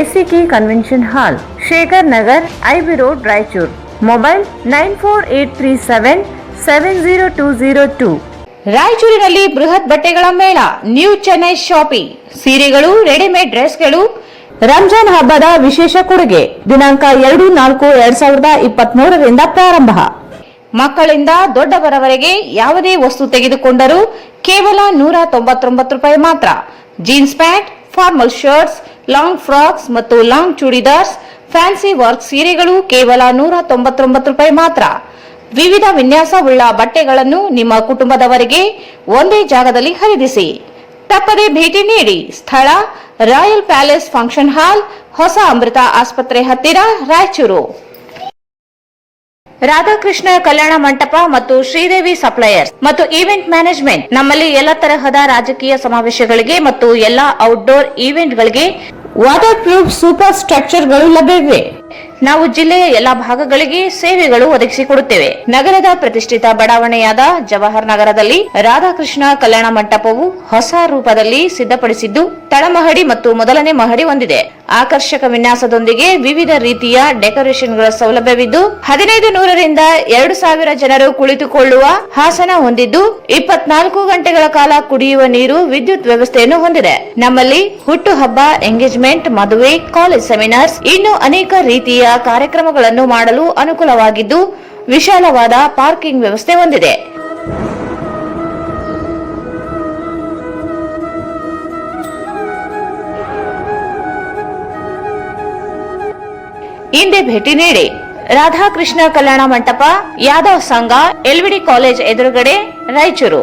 SAK ಕನ್ವೆನ್ಷನ್ ಹಾಲ್, Shekhar Nagar, IB road, Raichur. Mobile 9483770202. ರಾಯಚೂರಿನಲ್ಲಿ ಬೃಹತ್ ಬಟ್ಟೆಗಳ ಮೇಳ, ನ್ಯೂ ಚೆನ್ನೈ ಶಾಪಿಂಗ್. ಸೀರೆಗಳು, ರೆಡಿಮೇಡ್ ಡ್ರೆಸ್ಗಳು, ರಂಜಾನ್ ಹಬ್ಬದ ವಿಶೇಷ ಕೊಡುಗೆ. ದಿನಾಂಕ 2-4-2023 ಪ್ರಾರಂಭ. ಮಕ್ಕಳಿಂದ ದೊಡ್ಡವರವರೆಗೆ ಯಾವುದೇ ವಸ್ತು ತೆಗೆದುಕೊಂಡರೂ ಕೇವಲ 199 ರೂಪಾಯಿ ಮಾತ್ರ. Jeans pant, formal shirts, long frocks ಮತ್ತು ಲಾಂಗ್ ಚೂಡಿದಾರ್ಸ್, ಫ್ಯಾನ್ಸಿ ವರ್ಕ್ ಸೀರೆಗಳು ಕೇವಲ 199 ರೂಪಾಯಿ ಮಾತ್ರ. ವಿವಿಧ ವಿನ್ಯಾಸವುಳ್ಳ ಬಟ್ಟೆಗಳನ್ನು ನಿಮ್ಮ ಕುಟುಂಬದವರಿಗೆ ಒಂದೇ ಜಾಗದಲ್ಲಿ ಖರೀದಿಸಿ. ತಪ್ಪದೆ ಭೇಟಿ ನೀಡಿ. ಸ್ಥಳ ರಾಯಲ್ ಪ್ಯಾಲೇಸ್ ಫಂಕ್ಷನ್ ಹಾಲ್, ಹೊಸ ಅಮೃತ ಆಸ್ಪತ್ರೆ ಹತ್ತಿರ, ರಾಯಚೂರು. ರಾಧಾಕೃಷ್ಣ ಕಲ್ಯಾಣ ಮಂಟಪ ಮತ್ತು ಶ್ರೀದೇವಿ ಸಪ್ಲೈಯರ್ಸ್ ಮತ್ತು ಈವೆಂಟ್ ಮ್ಯಾನೇಜ್ಮೆಂಟ್. ನಮ್ಮಲ್ಲಿ ಎಲ್ಲ ತರಹದ ರಾಜಕೀಯ ಸಮಾವೇಶಗಳಿಗೆ ಮತ್ತು ಎಲ್ಲಾ ಔಟ್ಡೋರ್ ಈವೆಂಟ್ಗಳಿಗೆ ವಾಟರ್ ಪ್ರೂಫ್ ಸೂಪರ್ ಸ್ಟ್ರಕ್ಚರ್ಗಳು ಲಭ್ಯವಿವೆ. ನಾವು ಜಿಲ್ಲೆಯ ಎಲ್ಲಾ ಭಾಗಗಳಿಗೆ ಸೇವೆಗಳು ಒದಗಿಸಿಕೊಡುತ್ತೇವೆ. ನಗರದ ಪ್ರತಿಷ್ಠಿತ ಬಡಾವಣೆಯಾದ ಜವಾಹರ್ ನಗರದಲ್ಲಿ ರಾಧಾಕೃಷ್ಣ ಕಲ್ಯಾಣ ಮಂಟಪವು ಹೊಸ ರೂಪದಲ್ಲಿ ಸಿದ್ಧಪಡಿಸಿದ್ದು ತಳಮಹಡಿ ಮತ್ತು ಮೊದಲನೇ ಮಹಡಿ ಹೊಂದಿದೆ. ಆಕರ್ಷಕ ವಿನ್ಯಾಸದೊಂದಿಗೆ ವಿವಿಧ ರೀತಿಯ ಡೆಕೋರೇಷನ್ಗಳ ಸೌಲಭ್ಯವಿದ್ದು 1500 ರಿಂದ 2000 ಜನರು ಕುಳಿತುಕೊಳ್ಳುವ ಹಾಸನ ಹೊಂದಿದ್ದು 24 ಗಂಟೆಗಳ ಕಾಲ ಕುಡಿಯುವ ನೀರು, ವಿದ್ಯುತ್ ವ್ಯವಸ್ಥೆಯನ್ನು ಹೊಂದಿದೆ. ನಮ್ಮಲ್ಲಿ ಹುಟ್ಟುಹಬ್ಬ, ಎಂಗೇಜ್ಮೆಂಟ್, ಮದುವೆ, ಕಾಲೇಜ್ ಸೆಮಿನಾರ್ಸ್ ಇನ್ನೂ ಅನೇಕ ರೀತಿಯ ಕಾರ್ಯಕ್ರಮಗಳನ್ನು ಮಾಡಲು ಅನುಕೂಲವಾಗಿದ್ದು ವಿಶಾಲವಾದ ಪಾರ್ಕಿಂಗ್ ವ್ಯವಸ್ಥೆ ಹೊಂದಿದೆ. ಹಿಂದೆ ಭೇಟಿ ನೀಡಿ. ರಾಧಾಕೃಷ್ಣ ಕಲ್ಯಾಣ ಮಂಟಪ, ಯಾದವ್ ಸಂಘ, ಎಲ್ವಿಡಿ ಕಾಲೇಜ್ ಎದುರುಗಡೆ, ರಾಯಚೂರು.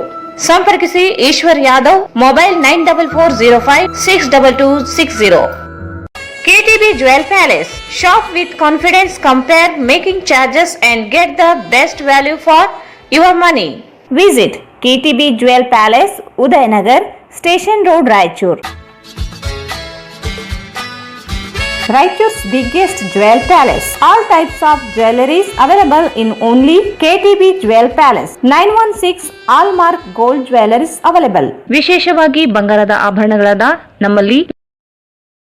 ಸಂಪರ್ಕಿಸಿ Eshwar Yadav. Mobile 9445562260. KTB Jewel Palace. Shop with confidence, compare making charges and get the best value for your money. Visit KTB Jewel Palace, Udayanagar, Station Road, Raichur. Raichur's biggest jewel palace. All types of jewelries available in only KTB Jewel Palace. 916 Allmark Gold Jewelries available. ವಿಶೇಷವಾಗಿ ಬಂಗಾರದ ಆಭರಣಗಳಾದ ನಮ್ಮಲ್ಲಿ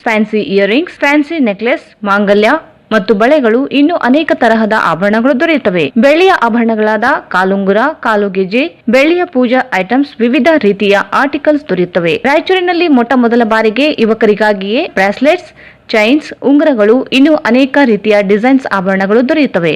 fancy earrings, fancy necklace, ಮಾಂಗಲ್ಯ ಮತ್ತು ಬಳೆಗಳು ಇನ್ನೂ ಅನೇಕ ತರಹದ ಆಭರಣಗಳು ದೊರೆಯುತ್ತವೆ. ಬೆಳ್ಳಿಯ ಆಭರಣಗಳಾದ ಕಾಲುಂಗುರ, ಕಾಲುಗೆಜೆ, ಬೆಳ್ಳಿಯ ಪೂಜಾ ಐಟಮ್ಸ್, ವಿವಿಧ ರೀತಿಯ ಆರ್ಟಿಕಲ್ಸ್ ದೊರೆಯುತ್ತವೆ. ರಾಯಚೂರಿನಲ್ಲಿ ಮೊಟ್ಟ ಮೊದಲ ಬಾರಿಗೆ ಯುವಕರಿಗಾಗಿಯೇ ಬ್ರಾಸ್ಲೆಟ್ಸ್, ಚೈನ್ಸ್, ಉಂಗುರಗಳು ಇನ್ನೂ ಅನೇಕ ರೀತಿಯ ಡಿಸೈನ್ಸ್ ಆಭರಣಗಳು ದೊರೆಯುತ್ತವೆ.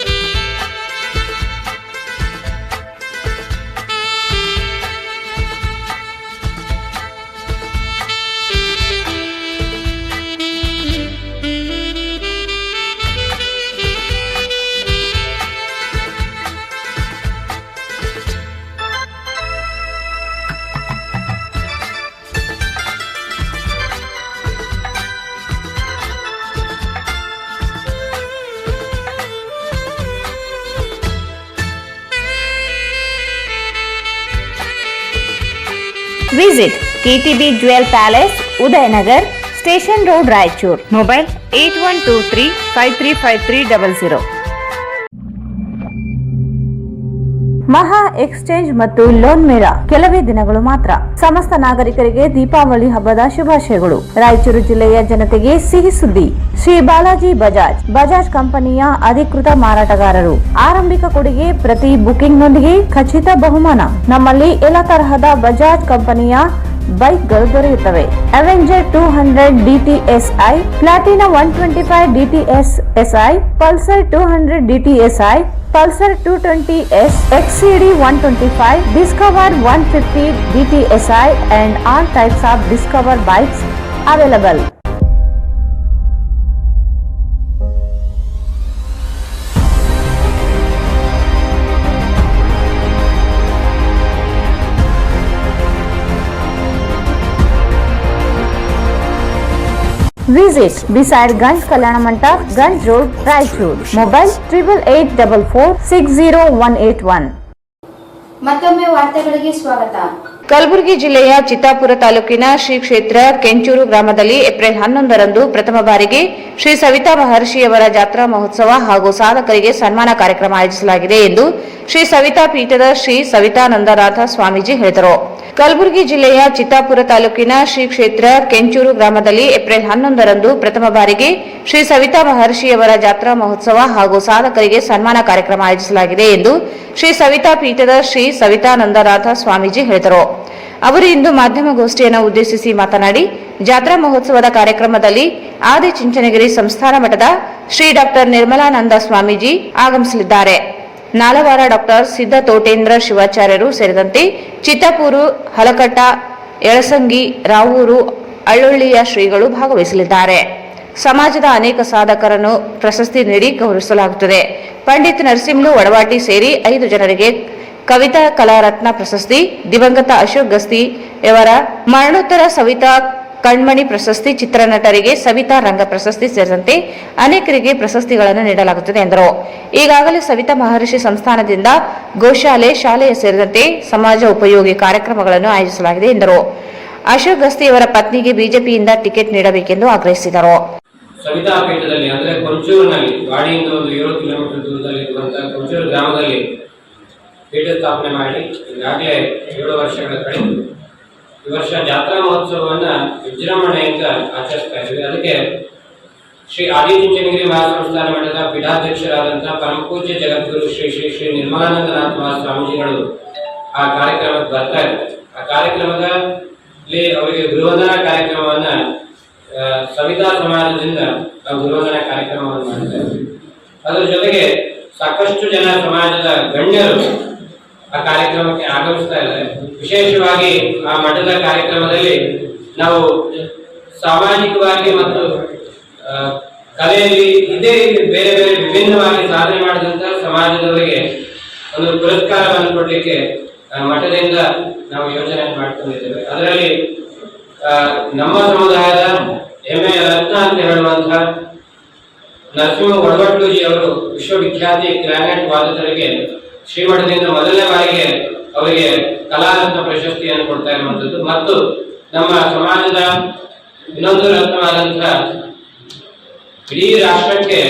Visit KTB Jewel Palace, Udayanagar, Station Road, Raichur. Mobile 8123535300. ಮಹಾ ಎಕ್ಸ್ಚೇಂಜ್ ಮತ್ತು ಲೋನ್ ಮೇಳ ಕೆಲವೇ ದಿನಗಳು ಮಾತ್ರ. ಸಮಸ್ತ ನಾಗರಿಕರಿಗೆ ದೀಪಾವಳಿ ಹಬ್ಬದ ಶುಭಾಶಯಗಳು. ರಾಯಚೂರು ಜಿಲ್ಲೆಯ ಜನತೆಗೆ ಸಿಹಿ ಸುದ್ದಿ. ಶ್ರೀ ಬಾಲಾಜಿ ಬಜಾಜ್ ಕಂಪನಿಯ ಅಧಿಕೃತ ಮಾರಾಟಗಾರರು. ಆರಂಭಿಕ ಕೊಡುಗೆ ಪ್ರತಿ ಬುಕಿಂಗ್ನೊಂದಿಗೆ ಖಚಿತ ಬಹುಮಾನ. ನಮ್ಮಲ್ಲಿ ಎಲ್ಲ ತರಹದ ಬಜಾಜ್ ಕಂಪನಿಯ ಬೈಕ್ಗಳು ದೊರೆಯುತ್ತವೆ. Avenger 200 DTSI, Platina 125 DTSI, Pulsar 200 DTSI, Pulsar 220S, XCD 125, Discover 150 DTSI and all types of Discover bikes available. Visit beside Ganj Kalyana Mandap, Ganj Road, Raichur. Mobile 8844460181. ಮತ್ತೊಮ್ಮೆ ವಾರ್ತೆಗಳಿಗೆ ಸ್ವಾಗತ. ಕಲಬುರಗಿ ಜಿಲ್ಲೆಯ ಚಿತ್ತಾಪುರ ತಾಲೂಕಿನ ಶ್ರೀ ಕ್ಷೇತ್ರ ಕೆಂಚೂರು ಗ್ರಾಮದಲ್ಲಿ ಏಪ್ರಿಲ್ 11ರಂದು ಪ್ರಥಮ ಬಾರಿಗೆ ಶ್ರೀ ಸವಿತಾ ಮಹರ್ಷಿಯವರ ಜಾತ್ರಾ ಮಹೋತ್ಸವ ಹಾಗೂ ಸಾಧಕರಿಗೆ ಸನ್ಮಾನ ಕಾರ್ಯಕ್ರಮ ಆಯೋಜಿಸಲಾಗಿದೆ ಎಂದು ಶ್ರೀ ಸವಿತಾ ಪೀಠದ ಶ್ರೀ ಸವಿತಾನಂದನಾಥ ಸ್ವಾಮೀಜಿ ಹೇಳಿದರು. ಕಲಬುರಗಿ ಜಿಲ್ಲೆಯ ಚಿತ್ತಾಪುರ ತಾಲೂಕಿನ ಶ್ರೀ ಕ್ಷೇತ್ರ ಕೆಂಚೂರು ಗ್ರಾಮದಲ್ಲಿ ಏಪ್ರಿಲ್ 11ರಂದು ಪ್ರಥಮ ಬಾರಿಗೆ ಶ್ರೀ ಸವಿತಾ ಮಹರ್ಷಿಯವರ ಜಾತ್ರಾ ಮಹೋತ್ಸವ ಹಾಗೂ ಸಾಧಕರಿಗೆ ಸನ್ಮಾನ ಕಾರ್ಯಕ್ರಮ ಆಯೋಜಿಸಲಾಗಿದೆ ಎಂದು ಶ್ರೀ ಸವಿತಾ ಪೀಠದ ಶ್ರೀ ಸವಿತಾನಂದನಾಥ ಸ್ವಾಮೀಜಿ ಹೇಳಿದರು. ಅವರು ಇಂದು ಮಾಧ್ಯಮಗೋಷ್ಠಿಯನ್ನು ಉದ್ದೇಶಿಸಿ ಮಾತನಾಡಿ, ಜಾತ್ರಾ ಮಹೋತ್ಸವದ ಕಾರ್ಯಕ್ರಮದಲ್ಲಿ ಆದಿಚುಂಚನಗಿರಿ ಸಂಸ್ಥಾನ ಮಠದ ಶ್ರೀ ಡಾಕ್ಟರ್ ನಿರ್ಮಲಾನಂದ ಸ್ವಾಮೀಜಿ ಆಗಮಿಸಲಿದ್ದಾರೆ. ನಾಲವಾರ ಡಾಕ್ಟರ್ ಸಿದ್ಧ ತೋಟೇಂದ್ರ ಶಿವಾಚಾರ್ಯರು ಸೇರಿದಂತೆ ಚಿತ್ತಾಪೂರು, ಹಲಕಟ್ಟ, ಯಳಸಂಗಿ, ರಾವೂರು, ಅಳ್ಳೊಳ್ಳಿಯ ಶ್ರೀಗಳು ಭಾಗವಹಿಸಲಿದ್ದಾರೆ. ಸಮಾಜದ ಅನೇಕ ಸಾಧಕರನ್ನು ಪ್ರಶಸ್ತಿ ನೀಡಿ ಗೌರವಿಸಲಾಗುತ್ತದೆ. ಪಂಡಿತ್ ನರಸಿಂಹಲು ವಡವಾಟಿ ಸೇರಿ 5 ಜನರಿಗೆ ಕವಿತಾ ಕಲಾರತ್ನ ಪ್ರಶಸ್ತಿ, ದಿವಂಗತ ಅಶೋಕ್ ಗಸ್ತಿ ಇವರ ಮರಣೋತ್ತರ ಸವಿತಾ ಕಣ್ಮಣಿ ಪ್ರಶಸ್ತಿ, ಚಿತ್ರನಟರಿಗೆ ಸವಿತಾ ರಂಗ ಪ್ರಶಸ್ತಿ ಸೇರಿದಂತೆ ಅನೇಕರಿಗೆ ಪ್ರಶಸ್ತಿಗಳನ್ನು ನೀಡಲಾಗುತ್ತದೆ ಎಂದರು. ಈಗಾಗಲೇ ಸವಿತಾ ಮಹರ್ಷಿ ಸಂಸ್ಥಾನದಿಂದ ಗೋಶಾಲೆ, ಶಾಲೆಯ ಸೇರಿದಂತೆ ಸಮಾಜ ಉಪಯೋಗಿ ಕಾರ್ಯಕ್ರಮಗಳನ್ನು ಆಯೋಜಿಸಲಾಗಿದೆ ಎಂದರು. ಅಶೋಕ್ ಗಸ್ತಿಯವರ ಪತ್ನಿಗೆ ಬಿಜೆಪಿಯಿಂದ ಟಿಕೆಟ್ ನೀಡಬೇಕೆಂದು ಆಗ್ರಹಿಸಿದರು. ಸವಿತಾ ಪೀಠದಲ್ಲಿ ಅಂದ್ರೆ ಕೊಂಚೂರಿನಲ್ಲಿ ಗಾಡಿಯಿಂದ ಒಂದು 7 ಕಿಲೋಮೀಟರ್ ದೂರದಲ್ಲಿ ಇರುವಂತಹ ಕೊಂಚೂರು ಗ್ರಾಮದಲ್ಲಿ ಪೀಠ ಸ್ಥಾಪನೆ ಮಾಡಿ ಈಗಾಗಲೇ 7 ವರ್ಷಗಳ ಕಳೆದು ಈ ವರ್ಷ ಜಾತ್ರಾ ಮಹೋತ್ಸವವನ್ನ ವಿಜೃಂಭಣೆಯಿಂದ ಆಚರಿಸ್ತಾ ಇದ್ದೀವಿ. ಅದಕ್ಕೆ ಶ್ರೀ ಆದಿಚುಂಚನಗಿರಿ ಮಹಾಸಂಸ್ಥಾನ ಮಠದ ಪೀಠಾಧ್ಯಕ್ಷರಾದಂತಹ ಪರಮಪೂಜ್ಯ ಜಗದ್ಗುರು ಶ್ರೀ ಶ್ರೀ ಶ್ರೀ ನಿರ್ಮಲಾನಂದನಾಥ ಮಹಾಸ್ವಾಮೀಜಿಗಳು ಆ ಕಾರ್ಯಕ್ರಮಕ್ಕೆ ಬರ್ತಾ ಇದ್ದಾರೆ. ಆ ಕಾರ್ಯಕ್ರಮದಲ್ಲಿ ಅವರಿಗೆ ಗುರುವಂದನಾ ಕಾರ್ಯಕ್ರಮವನ್ನ ಸವಿತಾ ಸಮಾಜದಿಂದ ನಾವು ಗುರುವಂದನಾ ಕಾರ್ಯಕ್ರಮವನ್ನು ಮಾಡ್ತಾ ಇದ್ದೀವಿ. ಅದರ ಜೊತೆಗೆ ಸಾಕಷ್ಟು ಜನ ಸಮಾಜದ ಗಣ್ಯರು ಆ ಕಾರ್ಯಕ್ರಮಕ್ಕೆ ಆಗಮಿಸ್ತಾ ಇದ್ದಾರೆ. ವಿಶೇಷವಾಗಿ ಆ ಮಠದ ಕಾರ್ಯಕ್ರಮದಲ್ಲಿ ನಾವು ಸಾಮಾಜಿಕವಾಗಿ ಮತ್ತು ಕಲೆಯಲ್ಲಿ ಇದೇ ಬೇರೆ ಬೇರೆ ವಿಭಿನ್ನವಾಗಿ ಸಾಧನೆ ಮಾಡಿದಂತಹ ಸಮಾಜದವರಿಗೆ ಒಂದು ಪುರಸ್ಕಾರವನ್ನು ಕೊಡಲಿಕ್ಕೆ ಮಠದಿಂದ ನಾವು ಯೋಜನೆ ಮಾಡ್ಕೊಂಡಿದ್ದೇವೆ. ಅದರಲ್ಲಿ ನಮ್ಮ ಸಮುದಾಯದ ಹೆಮ್ಮೆಯ ರತ್ನ ಅಂತ ಹೇಳುವಂತಹ ನರಸಿಂಹ ಒಡಗಟ್ಲೂಜಿ ಅವರು ವಿಶ್ವವಿಖ್ಯಾತಿ ಕ್ಲಾರಿನೆಟ್ ವಾದಕರಿಗೆ ಶ್ರೀಮಠದಿಂದ ಮೊದಲನೇ ಬಾರಿಗೆ ಅವರಿಗೆ ಕಲಾರತ್ನ ಪ್ರಶಸ್ತಿಯನ್ನು ಕೊಡ್ತಾ ಇರುವಂತದ್ದು ಮತ್ತು ನಮ್ಮ ಸಮಾಜದ ಇನ್ನೊಂದು ರತ್ನವಾದಂತಹ ಇಡೀ ರಾಷ್ಟ್ರಕ್ಕೆ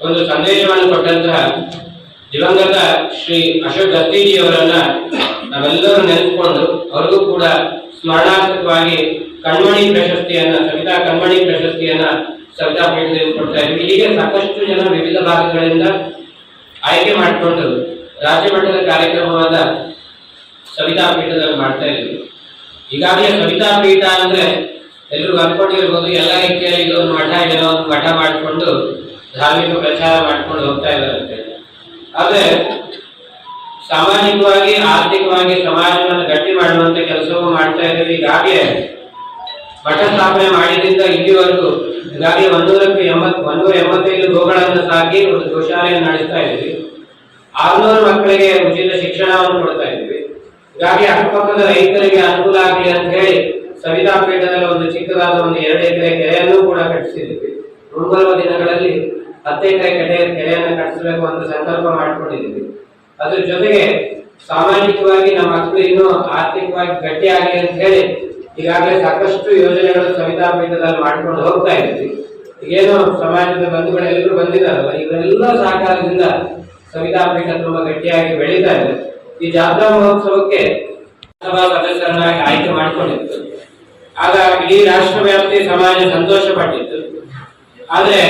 ಒಂದು ಸಂದೇಶವನ್ನು ಕೊಟ್ಟಂತಹ ದಿವಂಗತ ಶ್ರೀ ಅಶೋಕ್ ಗಸ್ತಿಜಿ ಅವರನ್ನ ನಾವೆಲ್ಲರೂ ನೆನೆಸ್ಕೊಂಡು ಅವ್ರಿಗೂ ಕೂಡ ಸ್ಮರಣಾರ್ಥಕವಾಗಿ ಕಣ್ಮಣಿ ಪ್ರಶಸ್ತಿಯನ್ನ ಸವಿತಾ ಕಣ್ಮಣಿ ಪ್ರಶಸ್ತಿಯನ್ನ ಸವಿತಾ ಪೀಠದಿಂದ ಕೊಡ್ತಾ ಇದ್ವಿ. ಹೀಗೆ ಸಾಕಷ್ಟು ಜನ ವಿವಿಧ ಭಾಗಗಳಿಂದ ಆಯ್ಕೆ ಮಾಡಿಕೊಂಡು ರಾಜ್ಯ ಮಟ್ಟದ ಕಾರ್ಯಕ್ರಮವಾದ ಸವಿತಾ ಪೀಠದಲ್ಲಿ ಮಾಡ್ತಾ ಇದ್ವಿ. ಈಗಾಗಲೇ ಸವಿತಾ ಪೀಠ ಅಂದ್ರೆ ಎಲ್ಲರೂ ಅನ್ಕೊಂಡಿರ್ಬೋದು ಎಲ್ಲ ರೀತಿಯಲ್ಲಿ ಇದೊಂದು ಮಠ ಏನೋ ಒಂದು ಮಠ ಮಾಡಿಕೊಂಡು ಧಾರ್ಮಿಕ ಪ್ರಚಾರ ಮಾಡ್ಕೊಂಡು ಹೋಗ್ತಾ ಇದ್ದಾರೆ. ಆದ್ರೆ ಸಾಮಾಜಿಕವಾಗಿ ಆರ್ಥಿಕವಾಗಿ ಸಮಾಜವನ್ನು ಗಟ್ಟಿ ಮಾಡುವಂತ ಕೆಲಸವೂ ಮಾಡ್ತಾ ಇದ್ದೀವಿ. ಈಗಾಗಲೇ ಮಠ ಸ್ಥಾಪನೆ ಮಾಡಿದ್ರಿಂದ ಇಲ್ಲಿವರೆಗೂ ಈಗಾಗಲೇ 185 ಗೋಗಳನ್ನು ಸಾಕಿ ಒಂದು ಗೋಶಾಲೆಯನ್ನು ನಡೆಸ್ತಾ ಇದ್ದೀವಿ. 600 ಮಕ್ಕಳಿಗೆ ಉಚಿತ ಶಿಕ್ಷಣವನ್ನು ಕೊಡ್ತಾ ಇದ್ದೀವಿ. ಈಗಾಗಲೇ ಅಕ್ಕಪಕ್ಕದ ರೈತರಿಗೆ ಅನುಕೂಲ ಆಗಲಿ ಅಂತ ಹೇಳಿ ಸವಿತಾ ಪೀಠದಲ್ಲಿ ಒಂದು ಚಿಕ್ಕದಾದ ಒಂದು 2 ಎಕರೆ ಕೆರೆಯನ್ನು ಕೂಡ ಕಟ್ಟಿಸಿದ್ದೀವಿ. ಮುಂಬರುವ ದಿನಗಳಲ್ಲಿ 10 ಎಕರೆ ಕೆರೆಯನ್ನು ಕಟ್ಟಿಸಬೇಕು ಅಂತ ಸಂಕಲ್ಪ ಮಾಡಿಕೊಂಡಿದ್ದೀವಿ. ಅದ್ರ ಜೊತೆಗೆ ಸಾಮಾಜಿಕವಾಗಿ ನಮ್ಮ ಮಕ್ಕಳು ಇನ್ನೂ ಆರ್ಥಿಕವಾಗಿ ಗಟ್ಟಿಯಾಗಲಿ ಅಂತ ಹೇಳಿ ಈಗಾಗಲೇ ಸಾಕಷ್ಟು ಯೋಜನೆಗಳು ಸವಿತಾ ಪೀಠದಲ್ಲಿ ಮಾಡ್ಕೊಂಡು ಹೋಗ್ತಾ ಇದ್ದೀವಿ. ಈಗೇನು ಸಮಾಜದ ಬಂಧುಗಳೆಲ್ಲರೂ ಬಂದಿದ್ದಾರಲ್ಲ, ಇವರೆಲ್ಲ ಸಹಕಾರದಿಂದ ಸವಿತಾ ಪೀಠ ತುಂಬಾ ಗಟ್ಟಿಯಾಗಿ ಬೆಳೀತಾ ಇದೆ. ಈ ಜಾತ್ರಾ ಮಹೋತ್ಸವಕ್ಕೆ ಸಭಾ ಸದಸ್ಯರನ್ನಾಗಿ ಆಯ್ಕೆ ಮಾಡಿಕೊಂಡಿತ್ತು. ಆಗ ಇಡೀ ರಾಷ್ಟ್ರವ್ಯಾಪ್ತಿ ಸಮಾಜ ಸಂತೋಷ ಪಟ್ಟಿತ್ತು. ಆದ್ರೆ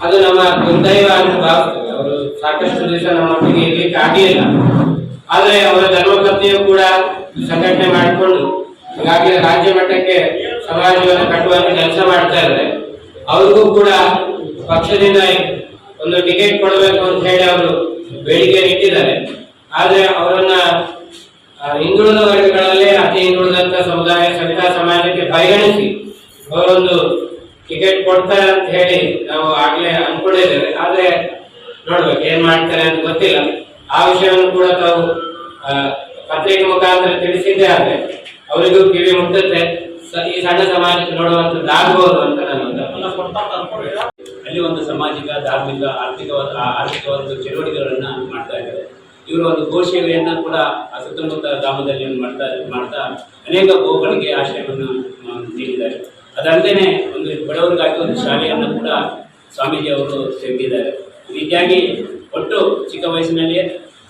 ಅದು ನಮ್ಮ ದುರ್ದೈವ ಅಂತ ಭಾವಿಸ್ತೇವೆ. ಅವರು ಸಾಕಷ್ಟು ದಿವಸ ನಮ್ಮೊಟ್ಟಿಗೆ ಇರ್ಲಿಕ್ಕೆ ಆಗಲಿಲ್ಲ. ಆದ್ರೆ ಅವರ ಧರ್ಮಪತ್ನಿಯು ಕೂಡ ಸಂಘಟನೆ ಮಾಡಿಕೊಂಡು ಈಗಾಗಲೇ ರಾಜ್ಯ ಮಟ್ಟಕ್ಕೆ ಸಮಾಜವನ್ನು ಕಟ್ಟುವಂತ ಕೆಲಸ ಮಾಡ್ತಾ ಇದ್ದಾರೆ. ಅವ್ರಿಗೂ ಕೂಡ ಪಕ್ಷದಿಂದ ಒಂದು ಟಿಕೆಟ್ ಕೊಡಬೇಕು ಅಂತ ಹೇಳಿ ಅವರು ಬೇಡಿಕೆ ಇಟ್ಟಿದ್ದಾರೆ. ಆದ್ರೆ ಅವರನ್ನ ಹಿಂದುಳಿದ ವರ್ಗಗಳಲ್ಲೇ ಅತಿ ಹಿಂದುಳಿದಂತ ಸಮುದಾಯ ಸವಿತಾ ಸಮಾಜಕ್ಕೆ ಪರಿಗಣಿಸಿ ಅವರೊಂದು ಟಿಕೆಟ್ ಕೊಡ್ತಾರೆ ಅಂತ ಹೇಳಿ ನಾವು ಆಗ್ಲೇ ಅನ್ಕೊಂಡಿದ್ದೇವೆ. ಆದ್ರೆ ನೋಡ್ಬೇಕು ಏನ್ ಮಾಡ್ತಾರೆ ಅಂತ ಗೊತ್ತಿಲ್ಲ. ಆ ವಿಷಯವನ್ನು ಕೂಡ ತಾವು ಪತ್ರಿಕೆ ಮುಖಾಂತರ ತಿಳಿಸಿದ್ದೇ ಆದ್ರೆ ಅವರಿಗೂ ಕಿವಿ ಮುಟ್ಟುತ್ತೆ. ಈ ಸಣ್ಣ ಸಮಾಜಕ್ಕೆ ನೋಡುವಂತದ್ದಾಗಬಹುದು ಅಂತ ನಾನು ಅಲ್ಲಿ ಒಂದು ಸಾಮಾಜಿಕ, ಧಾರ್ಮಿಕ, ಆರ್ಥಿಕವಾದ ಚಟುವಟಿಕೆಗಳನ್ನ ಮಾಡ್ತಾ ಇದ್ದಾರೆ. ಇವರು ಒಂದು ಗೋಸೇವೆಯನ್ನ ಕೂಡ ಸುತ್ತಮುತ್ತ ಗ್ರಾಮದಲ್ಲಿ ಮಾಡ್ತಾ ಅನೇಕ ಗೋಗಳಿಗೆ ಆಶ್ರಯವನ್ನು ನೀಡಿದ್ದಾರೆ. ಅದಲ್ಲದೆ ಒಂದು ಬಡವರಿಗಾಗಿ ಒಂದು ಶಾಲೆಯನ್ನು ಕೂಡ ಸ್ವಾಮೀಜಿ ಅವರು ತೆಗೆದಿದ್ದಾರೆ. ಈ ರೀತಿಯಾಗಿ ಒಟ್ಟು ಚಿಕ್ಕ ವಯಸ್ಸಿನಲ್ಲಿಯೇ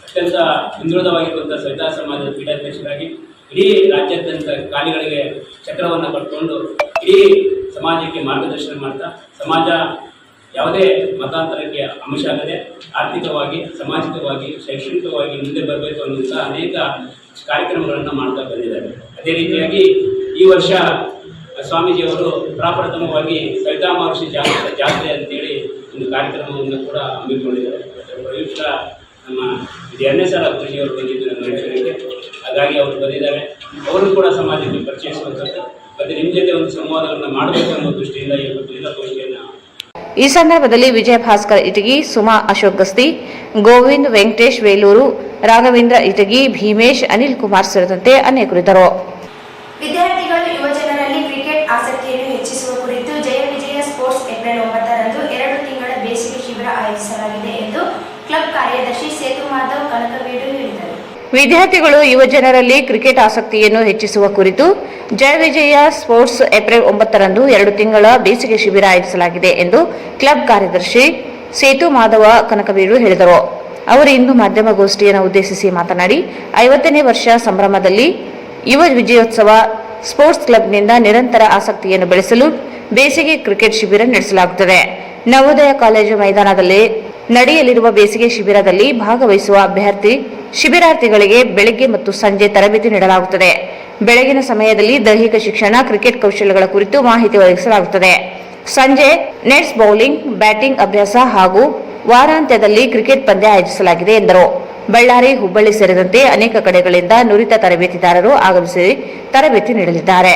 ಅತ್ಯಂತ ಹಿಂದುಳಿದವಾಗಿರುವಂತಹ ಸವಿತಾ ಸಮಾಜದ ಪೀಠಾಧ್ಯಕ್ಷರಾಗಿ ಇಡೀ ರಾಜ್ಯಾದ್ಯಂತ ಖಾಲಿಗಳಿಗೆ ಚಕ್ರವನ್ನು ಕಟ್ಟಿಕೊಂಡು ಇಡೀ ಸಮಾಜಕ್ಕೆ ಮಾರ್ಗದರ್ಶನ ಮಾಡ್ತಾ ಸಮಾಜ ಯಾವುದೇ ಮತಾಂತರಕ್ಕೆ ಅಂಶ ಆಗದೆ ಆರ್ಥಿಕವಾಗಿ, ಸಾಮಾಜಿಕವಾಗಿ, ಶೈಕ್ಷಣಿಕವಾಗಿ ಮುಂದೆ ಬರಬೇಕು ಅನ್ನುವಂಥ ಅನೇಕ ಕಾರ್ಯಕ್ರಮಗಳನ್ನು ಮಾಡ್ತಾ ಬಂದಿದ್ದಾರೆ. ಅದೇ ರೀತಿಯಾಗಿ ಈ ವರ್ಷ ಸ್ವಾಮೀಜಿಯವರು ಪ್ರಪ್ರಥಮವಾಗಿ ಸವಿತಾ ಮಹರ್ಷಿ ಜಾತ್ರೆ ಅಂತೇಳಿ ಒಂದು ಕಾರ್ಯಕ್ರಮವನ್ನು ಕೂಡ ಹಮ್ಮಿಕೊಂಡಿದ್ದಾರೆ. ಪ್ರಯುಕ್ತ ನಮ್ಮ 2ನೇ ಸಲ ಗುರುಜಿಯವರು ಬಂದಿದ್ದು ನಮ್ಮ ಮನುಷ್ಯರಿಗೆ, ಹಾಗಾಗಿ ಅವರು ಬಂದಿದ್ದಾರೆ. ಅವರು ಕೂಡ ಸಮಾಜಕ್ಕೆ ಪರಿಚಯಿಸುವಂಥದ್ದು ಮತ್ತು ನಿಮ್ಮ ಜೊತೆ ಒಂದು ಸಂವಾದವನ್ನು ಮಾಡಬೇಕು ಅನ್ನೋ ದೃಷ್ಟಿಯಿಂದ ಈ ಗೋಷ್ಠಿಯನ್ನು. ಈ ಸಂದರ್ಭದಲ್ಲಿ ವಿಜಯ ಭಾಸ್ಕರ್ ಇಟಗಿ, ಸುಮಾ ಅಶೋಕ್ ಗಸ್ತಿ, ಗೋವಿಂದ್ ವೆಂಕಟೇಶ್ ವೇಲೂರು, ರಾಘವೇಂದ್ರ ಇಟಗಿ, ಭೀಮೇಶ್, ಅನಿಲ್ ಕುಮಾರ್ ಸೇರಿದಂತೆ ಅನೇಕರಿದ್ದರು. ವಿದ್ಯಾರ್ಥಿಗಳು ಯುವಜನರಲ್ಲಿ ಕ್ರಿಕೆಟ್ ಆಸಕ್ತಿ ಹೆಚ್ಚಿಸುವ ಕುರಿತು ಜಯ ವಿಜಯ ಸ್ಪೋರ್ಟ್ಸ್ ಏಪ್ರಿಲ್ 9ರಂದು 2 ತಿಂಗಳ ಬೇಸಿಗೆ ಶಿಬಿರ ಆಯೋಜಿಸಲಾಗಿದೆ ಎಂದು ಕ್ಲಬ್ ಕಾರ್ಯದರ್ಶಿ ಸೇತು ಮಾಧವ್ ಕನಕವೀಡು ಹೇಳಿದರು. ವಿದ್ಯಾರ್ಥಿಗಳು ಯುವಜನರಲ್ಲಿ ಕ್ರಿಕೆಟ್ ಆಸಕ್ತಿಯನ್ನು ಹೆಚ್ಚಿಸುವ ಕುರಿತು ಜಯ ವಿಜಯ ಸ್ಪೋರ್ಟ್ಸ್ ಏಪ್ರಿಲ್ 9ರಂದು 2 ತಿಂಗಳ ಬೇಸಿಗೆ ಶಿಬಿರ ಆಯೋಜಿಸಲಾಗಿದೆ ಎಂದು ಕ್ಲಬ್ ಕಾರ್ಯದರ್ಶಿ ಸೇತು ಮಾಧವ ಕನಕವೀಡು ಹೇಳಿದರು. ಅವರು ಇಂದು ಮಾಧ್ಯಮಗೋಷ್ಠಿಯನ್ನು ಉದ್ದೇಶಿಸಿ ಮಾತನಾಡಿ 50ನೇ ವರ್ಷ ಸಂಭ್ರಮದಲ್ಲಿ ಯುವ ವಿಜಯೋತ್ಸವ ಸ್ಪೋರ್ಟ್ಸ್ ಕ್ಲಬ್ನಿಂದ ನಿರಂತರ ಆಸಕ್ತಿಯನ್ನು ಬೆಳೆಸಲು ಬೇಸಿಗೆ ಕ್ರಿಕೆಟ್ ಶಿಬಿರ ನಡೆಸಲಾಗುತ್ತದೆ. ನವೋದಯ ಕಾಲೇಜು ಮೈದಾನದಲ್ಲಿ ನಡೆಯಲಿರುವ ಬೇಸಿಗೆ ಶಿಬಿರದಲ್ಲಿ ಭಾಗವಹಿಸುವ ಶಿಬಿರಾರ್ಥಿಗಳಿಗೆ ಬೆಳಗ್ಗೆ ಮತ್ತು ಸಂಜೆ ತರಬೇತಿ ನೀಡಲಾಗುತ್ತದೆ. ಬೆಳಗಿನ ಸಮಯದಲ್ಲಿ ದೈಹಿಕ ಶಿಕ್ಷಣ, ಕ್ರಿಕೆಟ್ ಕೌಶಲ್ಯಗಳ ಕುರಿತು ಮಾಹಿತಿ ಒದಗಿಸಲಾಗುತ್ತದೆ. ಸಂಜೆ ನೆಟ್ಸ್ ಬೌಲಿಂಗ್, ಬ್ಯಾಟಿಂಗ್ ಅಭ್ಯಾಸ ಹಾಗೂ ವಾರಾಂತ್ಯದಲ್ಲಿ ಕ್ರಿಕೆಟ್ ಪಂದ್ಯ ಆಯೋಜಿಸಲಾಗಿದೆ ಎಂದರು. ಬಳ್ಳಾರಿ, ಹುಬ್ಬಳ್ಳಿ ಸೇರಿದಂತೆ ಅನೇಕ ಕಡೆಗಳಿಂದ ನುರಿತ ತರಬೇತಿದಾರರು ಆಗಮಿಸಿ ತರಬೇತಿ ನೀಡಲಿದ್ದಾರೆ.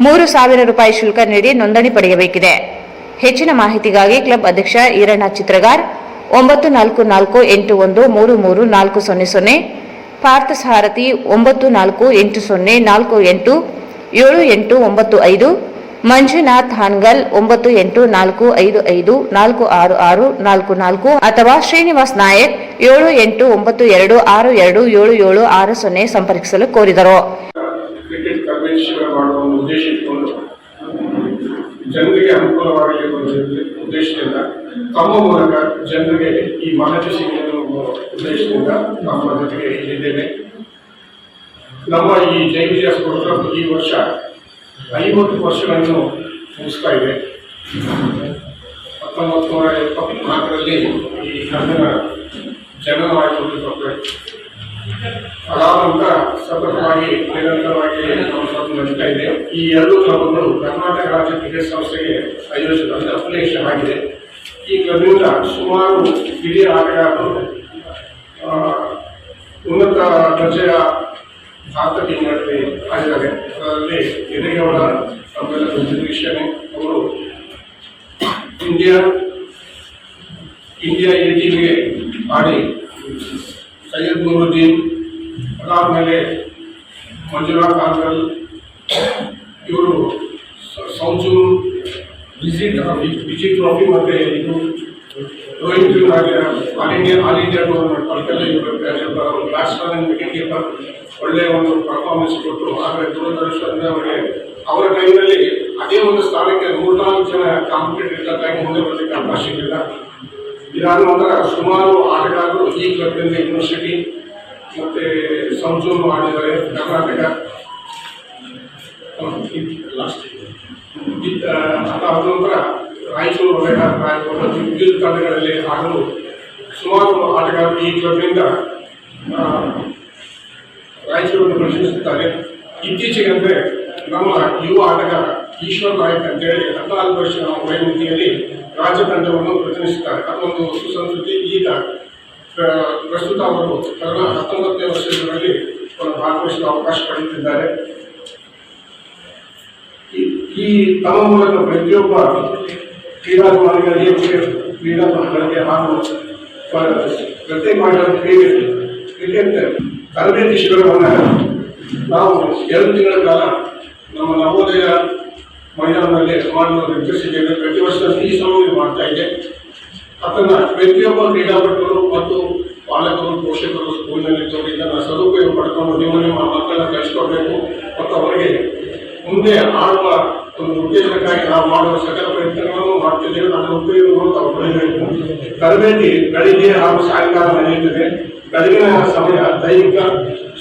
3,000 ರೂಪಾಯಿ ಶುಲ್ಕ ನೀಡಿ ನೋಂದಣಿ ಪಡೆಯಬೇಕಿದೆ. ಹೆಚ್ಚಿನ ಮಾಹಿತಿಗಾಗಿ ಕ್ಲಬ್ ಅಧ್ಯಕ್ಷ ಈರಣ್ಣ ಚಿತ್ರಗಾರ್ 9448133400, ಪಾರ್ಥ ಸಾರಥಿ 9480487895, ಮಂಜುನಾಥ್ ಹಾನ್ಗಲ್ 9845546444 ಅಥವಾ ಶ್ರೀನಿವಾಸ್ ನಾಯಕ್ 7892627760 ಸಂಪರ್ಕಿಸಲು ಕೋರಿದರು. ಕ್ರಿಕೆಟ್ ತರಬೇತಿ ಶಿಬಿರ ಮಾಡುವ ಒಂದು ಉದ್ದೇಶ ಇಟ್ಟುಕೊಂಡು ಜನರಿಗೆ ಅನುಕೂಲವಾಗಲಿ ಎಂಬ ಉದ್ದೇಶದಿಂದ ತಮ್ಮ ಮೂಲಕ ಜನರಿಗೆ ಈ ಮಾಹಿತಿ ಸಿಗಲಿ ಅನ್ನುವ ಉದ್ದೇಶದಿಂದ ನಮ್ಮ ಜೊತೆಗೆ ಇಲ್ಲಿದ್ದೇನೆ. ನಮ್ಮ ಈ ಜೈ ವಿಜಯ ಸ್ಪೋರ್ಟ್ಸ್ ಕ್ಲಬ್ ಈ ವರ್ಷ 50 ವರ್ಷಗಳನ್ನು ಮುಗಿಸ್ತಾ ಇದೆ. 1974ರಲ್ಲಿ ಈ ಕ್ಲಬ್ಬಿನ ಜನನವಾಯಿತು. ಅದಾದ ನಂತರ ಸತತವಾಗಿ ನಿರಂತರವಾಗಿ ನಮ್ಮ ಕ್ಲಬ್ ನಡೀತಾ ಇದೆ. ಈ 2 ಕ್ಲಬ್ಗಳು ಕರ್ನಾಟಕ ರಾಜ್ಯ ಕ್ರಿಕೆಟ್ ಸಂಸ್ಥೆಗೆ ಅಫಿಲಿಯೇಷನ್ ಆಗಿದೆ. ಈ ಕ್ಲಬ್ನಿಂದ ಸುಮಾರು ಹಿರಿಯ ಆಟಗಾರರು ಉನ್ನತ ದರ್ಜೆಯ ಭಾರತ ಟೀಮ್ನಲ್ಲಿ ಆಗಿದ್ದಾರೆ. ಅದರಲ್ಲಿ ಎದುರಿಗೌಡ ನಮ್ಮೆಲ್ಲ ವಿಷಯನೇ. ಅವರು ಇಂಡಿಯಾ ಎ ಟೀಮ್ಗೆ ಆಡಿ ಸೈಯದ್ ನೂರುದ್ದೀನ್, ಅದಾದಮೇಲೆ ಮಂಜುನಾಥ್ ಹಾನ್ಗಲ್, ಇವರು ಸೌಜೂನ್, ವಿಜಿ ಟ್ರಾಫಿ ಮತ್ತು ಇದು ರೋಹಿತ್ ಆಲ್ ಇಂಡಿಯಾ ಟೂರ್ನಮೆಂಟ್ ಅದಕ್ಕೆಲ್ಲ ಇವರು ಬ್ಯಾಟ್ಸ್ಮನ್ ಅಂಡ್ ವಿಕೆಟ್ ಕೀಪರ್ ಒಳ್ಳೆಯ ಒಂದು ಪರ್ಫಾರ್ಮೆನ್ಸ್ ಕೊಟ್ಟು, ಆದರೆ ದುರದೃಷ್ಟದಿಂದ ಅವರ ಟೈಮ್ನಲ್ಲಿ ಅದೇ ಒಂದು ಸ್ಥಾನಕ್ಕೆ 3-4 ಜನ ಕಾಂಪಿಟೇಟರ್ಗಾಗಿ ಮುಂದೆ ಬರಲಿಕ್ಕೆ ಅವಕಾಶ ಇರಲಿಲ್ಲ. ಇದಾದ ನಂತರ ಸುಮಾರು ಆಟಗಾರರು ಈ ಕ್ಲಬ್ನಿಂದ ಯೂನಿವರ್ಸಿಟಿ ಮತ್ತು ಸಂಜೂನ್ ಮಾಡಿದ್ದಾರೆ. ಕರ್ನಾಟಕ ಅದಾದ ನಂತರ ರಾಯಚೂರು ವಲಯ ವಿವಿಧ ತಂಡಗಳಲ್ಲಿ ಆಡಲು ಸುಮಾರು ಆಟಗಾರರು ಈ ಕ್ಲಬ್ನಿಂದ ರಾಯಚೂರನ್ನು ಪ್ರಶ್ನಿಸುತ್ತಾರೆ. ಇತ್ತೀಚೆಗೆ ಅಂದರೆ ನಮ್ಮ ಯುವ ಆಟಗಾರ ಈಶ್ವರ್ ನಾಯಕ್ ಅಂತೇಳಿ 14 ವರ್ಷ ವಯೋಮಿತಿಯಲ್ಲಿ ರಾಜ್ಯ ತಂಡವನ್ನು ಪ್ರತಿನಿಧಿಸುತ್ತಾರೆ. ಅದೊಂದು ಸುಸಂಸ್ಕೃತಿ. ಈಗ ಪ್ರಸ್ತುತ ಅವರು 19ನೇ ವರ್ಷಗಳಲ್ಲಿ ಭಾಗವಹಿಸುವ ಅವಕಾಶ ಪಡೆಯುತ್ತಿದ್ದಾರೆ. ಈ ತಮ್ಮ ಮೂಲಕ ಪ್ರತಿಯೊಬ್ಬ ಕ್ರೀಡಾಭಿಮಾನಿಗಳಿಗೆ ಹಾಗೂ ಪ್ರತ್ಯೇಕವಾಗಿ ಕ್ರಿಕೆಟ್ ತರಬೇತಿ ಶಿಬಿರವನ್ನು ನಾವು 2 ತಿಂಗಳ ಕಾಲ ನಮ್ಮ ನವೋದಯ ಮೈದಾನದಲ್ಲಿ ಮಾಡಲು ನಿರ್ಧರಿಸಿದ್ದೇವೆ. ಪ್ರತಿ ವರ್ಷ ಈ ಸಮಯ ಮಾಡ್ತಾ ಇದೆ. ಅದನ್ನು ಪ್ರತಿಯೊಬ್ಬ ಕ್ರೀಡಾಪಟುಗಳು ಮತ್ತು ಪಾಲಕರು, ಪೋಷಕರು ಸ್ಕೂಲಿನಲ್ಲಿದ್ದವರು ಇದನ್ನು ಸದುಪಯೋಗ ಪಡ್ಕೊಂಡು ನಿಮ್ಮ ಮಕ್ಕಳನ್ನ ಕಲಿಸ್ಕೊಡ್ಬೇಕು ಮತ್ತು ಅವರಿಗೆ ಮುಂದೆ ಆಡುವ ಒಂದು ಉದ್ದೇಶಕ್ಕಾಗಿ ನಾವು ಮಾಡುವ ಸಕಲ ಪ್ರಯತ್ನಗಳನ್ನು ಮಾಡ್ತಿದ್ದೇವೆ. ಅದರ ಉಪಯೋಗಗಳು ತಾವು ಪಡೆಯಬೇಕು. ತರಬೇತಿ ಬೆಳಿಗ್ಗೆ ಹಾಗೂ ಸಾಯಂಕಾಲ ನಡೆಯುತ್ತದೆ. ಬೆಳಗಿನ ಸಮಯ ದೈಹಿಕ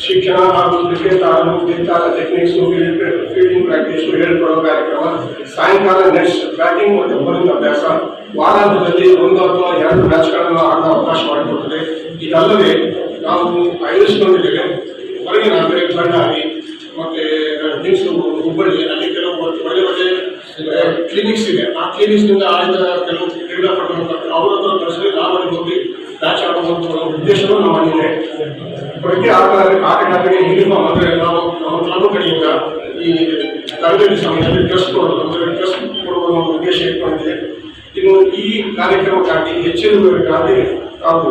ಶಿಕ್ಷಣ ಹಾಗೂ ಕ್ರಿಕೆಟ್ ಆಡಲು ಬೇಕಾದ ಟೆಕ್ನಿಕ್ಸು, ಫೀಲ್ಡಿಂಗ್ ಪ್ರಾಕ್ಟೀಸು ಹೇಳಿಕೊಡುವ ಕಾರ್ಯಕ್ರಮ. ಸಾಯಂಕಾಲ ನೆಟ್ಸ್, ಬ್ಯಾಟಿಂಗ್ ಮತ್ತು ಬೌಲಿಂಗ್ ಅಭ್ಯಾಸ. ವಾರಾಂತ್ಯದಲ್ಲಿ 1 ಅಥವಾ 2 ಮ್ಯಾಚ್ಗಳನ್ನು ಆಡುವ ಅವಕಾಶ ಮಾಡಿಕೊಡುತ್ತದೆ. ಇದಲ್ಲದೆ ನಾವು ಆಯೋಜಿಸಿಕೊಂಡಿದ್ದೇವೆ ಹೊರಗಿನ ಅಂದರೆ ಬಳ್ಳಾರಿ ಮತ್ತು ಹುಬ್ಬಳ್ಳಿ, ಅಲ್ಲಿ ಕೆಲವು ಒಳ್ಳೆ ಒಳ್ಳೆ ಕ್ಲಿನಿಕ್ಸ್ ಇದೆ. ಆ ಕ್ಲಿನಿಕ್ಸ್ನಿಂದ ಆಡಿದ ಕೆಲವು ಕ್ರೀಡಾಪಟುಗಳು ಅವರ ಹತ್ರ ಕಳಿಸಿ ನಾವು ಹೋಗಿ ಮ್ಯಾಚ್ ಆಡುವಂಥ ಉದ್ದೇಶವೂ ನಮ್ಮಲ್ಲಿದೆ. ಪ್ರತಿ ಆಟಗಾರರಿಗೆ ಯೂನಿಫಾರ್ಮ್ ಅಂದರೆ ನಾವು ನಮ್ಮ ಕ್ಲಬ್ ಕಡೆಯಿಂದ ಈ ತರಬೇತಿ ಸಮಯದಲ್ಲಿ ಡ್ರೆಸ್ ಕೊಡೋದು, ಅಂದರೆ ಡ್ರೆಸ್ ಕೊಡುವ ಒಂದು ಉದ್ದೇಶ ಇಟ್ಕೊಂಡಿದೆ. ಇನ್ನು ಈ ಕಾರ್ಯಕ್ರಮಕ್ಕಾಗಿ ಹೆಚ್ಚಿನವರಿಗಾಗಿ ನಾವು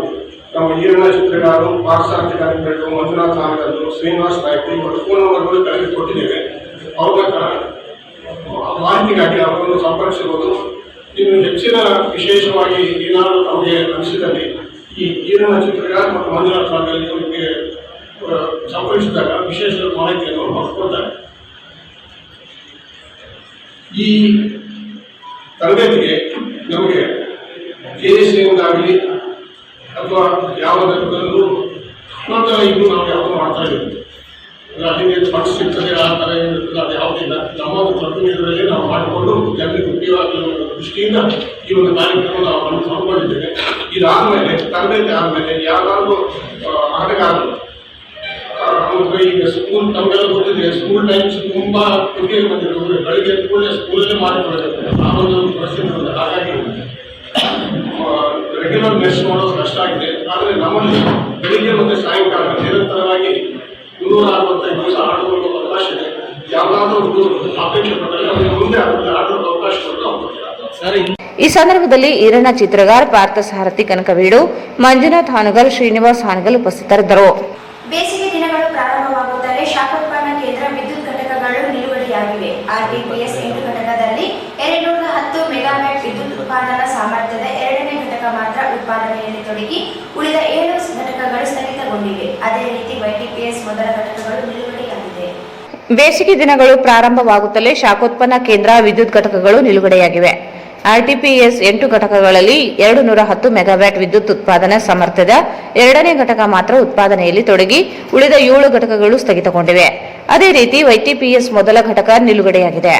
ನಮ್ಮ ಈರಣ್ಣ ಚಿತ್ರಗಾರರು, ಪಾರ್ಥಸಾರಥಿ ಕಾರ್ಯಕ್ರಮಗಳು, ಮಂಜುನಾಥ್ ಹಾನ್ಗಲ್ಲು, ಶ್ರೀನಿವಾಸ್ ನಾಯಕ್ ಇವರ ಫೋನ್ ನಂಬರ್ಗಳು ಕೆಳಗೆ ಕೊಟ್ಟಿದ್ದೇವೆ. ಅವ್ರ ಮಾಹಿತಿಗಾಗಿ ಅವರನ್ನು ಸಂಪರ್ಕಿಸಬಹುದು. ಇನ್ನು ಹೆಚ್ಚಿನ ವಿಶೇಷವಾಗಿ ಏನಾದರೂ ತಮಗೆ ಅನಿಸಿದಲ್ಲಿ ಈ ಈರಣ್ಣ ಚಿತ್ರಗಾರ ಮತ್ತು ಮಂಜುನಾಥ್ ಸಾಗರಲ್ಲಿ ಅವರಿಗೆ ಸಂಪರ್ಕಿಸಿದಾಗ ವಿಶೇಷ ಮಾಹಿತಿಯನ್ನು ಕೊಡ್ತಾರೆ. ಈ ತರಬೇತಿಗೆ ನಮಗೆ KSAಯಿಂದಾಗಲಿ ಅಥವಾ ಯಾವುದರಲ್ಲೂ ನಂತರ ಇದು ನಾವು ಯಾವುದು ಮಾಡ್ತಾ ಇದ್ದೀವಿ, ಅದಕ್ಕೆ ಫಂಡ್ ಸಿಗ್ತದೆ ಆ ಥರ ಏನಿರ್ತದೆ ಅದು ಯಾವುದಿಲ್ಲ. ನಮ್ಮ ಒಂದು ಪ್ರತಿನಿಧಿಗಳಲ್ಲಿ ನಾವು ಮಾಡಿಕೊಂಡು ಜನರಿಗೆ ಉಪಯೋಗ ದೃಷ್ಟಿಯಿಂದ ಈ ಒಂದು ಕಾರ್ಯಕ್ರಮ ನಾವು ಹಮ್ಮಿಕೊಂಡಿದ್ದೇವೆ. ಇದಾದಮೇಲೆ ತರಬೇತಿ ಆದಮೇಲೆ ಯಾವ್ದಾದ್ರು ಆಟಗಾರರು ಈಗ ಸ್ಕೂಲ್ ತಮಗೆಲ್ಲ ಗೊತ್ತಿದೆ, ಸ್ಕೂಲ್ ಟೈಮ್ಸ್ ತುಂಬ ಕ್ರಿಕೆಟ್ ಬಂದಿರೋದು ಬೆಳಿಗ್ಗೆ ಕೂಡಲೇ ಸ್ಕೂಲಲ್ಲೇ ಮಾಡಿಕೊಳ್ಬೇಕು ಆ ಒಂದು ಪರಿಸ್ಥಿತಿ ಬಂದ. ಹಾಗಾಗಿ ರೆಗ್ಯುಲರ್ ಮೆಸ್ ಮಾಡೋದು ಕಷ್ಟ ಆಗಿದೆ. ಆದರೆ ನಮ್ಮಲ್ಲಿ ಬೆಳಿಗ್ಗೆ ಮತ್ತು ಸಾಯಂಕಾಲ ನಿರಂತರವಾಗಿ 265 ದಿವಸ ಆಡುವ ಅವಕಾಶ ಇದೆ. ಯಾವುದಾದ್ರೂ ಅಪೇಕ್ಷೆ ಪಟ್ಟರೆ ಅವರಿಗೆ ಮುಂದೆ ಆಡುವ ಅವಕಾಶ ಕೊಟ್ಟು ಈ ಸಂದರ್ಭದಲ್ಲಿ ಈರಣ್ಣ ಚಿತ್ರಗಾರ್, ಪಾರ್ಥಸಾರಥಿ ಕನಕವೀಡು, ಮಂಜುನಾಥ್ ಹಾನಗಲ್, ಶ್ರೀನಿವಾಸ್ ಹಾನಗಲ್ ಉಪಸ್ಥಿತರಿದ್ದರು. ಬೇಸಿಗೆ ದಿನಗಳು ಪ್ರಾರಂಭವಾಗುತ್ತಲೇ ಶಾಖೋತ್ಪನ್ನ ಕೇಂದ್ರ ವಿದ್ಯುತ್ ಘಟಕಗಳು ನಿಲುಗಡೆಯಾಗಿವೆ. RTPS 8 ಘಟಕದಲ್ಲಿ 210 ಮೆಗಾವ್ಯಾಟ್ ವಿದ್ಯುತ್ ಉತ್ಪಾದನಾ ಸಾಮರ್ಥ್ಯದ 2ನೇ ಘಟಕ ಮಾತ್ರ ಉತ್ಪಾದನೆಯಲ್ಲಿ ತೊಡಗಿ ಉಳಿದ 7 ಘಟಕಗಳು ಸ್ಥಗಿತಗೊಂಡಿವೆ. ಅದೇ ರೀತಿ YTPS ಮೊದಲ ಘಟಕಗಳು ನಿಲುಗಡೆಯಾಗಿದೆ. ಬೇಸಿಗೆ ದಿನಗಳು ಪ್ರಾರಂಭವಾಗುತ್ತಲೇ ಶಾಖೋತ್ಪನ್ನ ಕೇಂದ್ರ ವಿದ್ಯುತ್ ಘಟಕಗಳು ನಿಲುಗಡೆಯಾಗಿವೆ. RTPS 8 ಘಟಕಗಳಲ್ಲಿ 210 ಮೆಗಾವ್ಯಾಟ್ ವಿದ್ಯುತ್ ಉತ್ಪಾದನಾ ಸಾಮರ್ಥ್ಯದ 2ನೇ ಘಟಕ ಮಾತ್ರ ಉತ್ಪಾದನೆಯಲ್ಲಿ ತೊಡಗಿ ಉಳಿದ 7 ಘಟಕಗಳು ಸ್ಥಗಿತಗೊಂಡಿವೆ. ಅದೇ ರೀತಿ YTPS ಮೊದಲ ಘಟಕ ನಿಲುಗಡೆಯಾಗಿದೆ.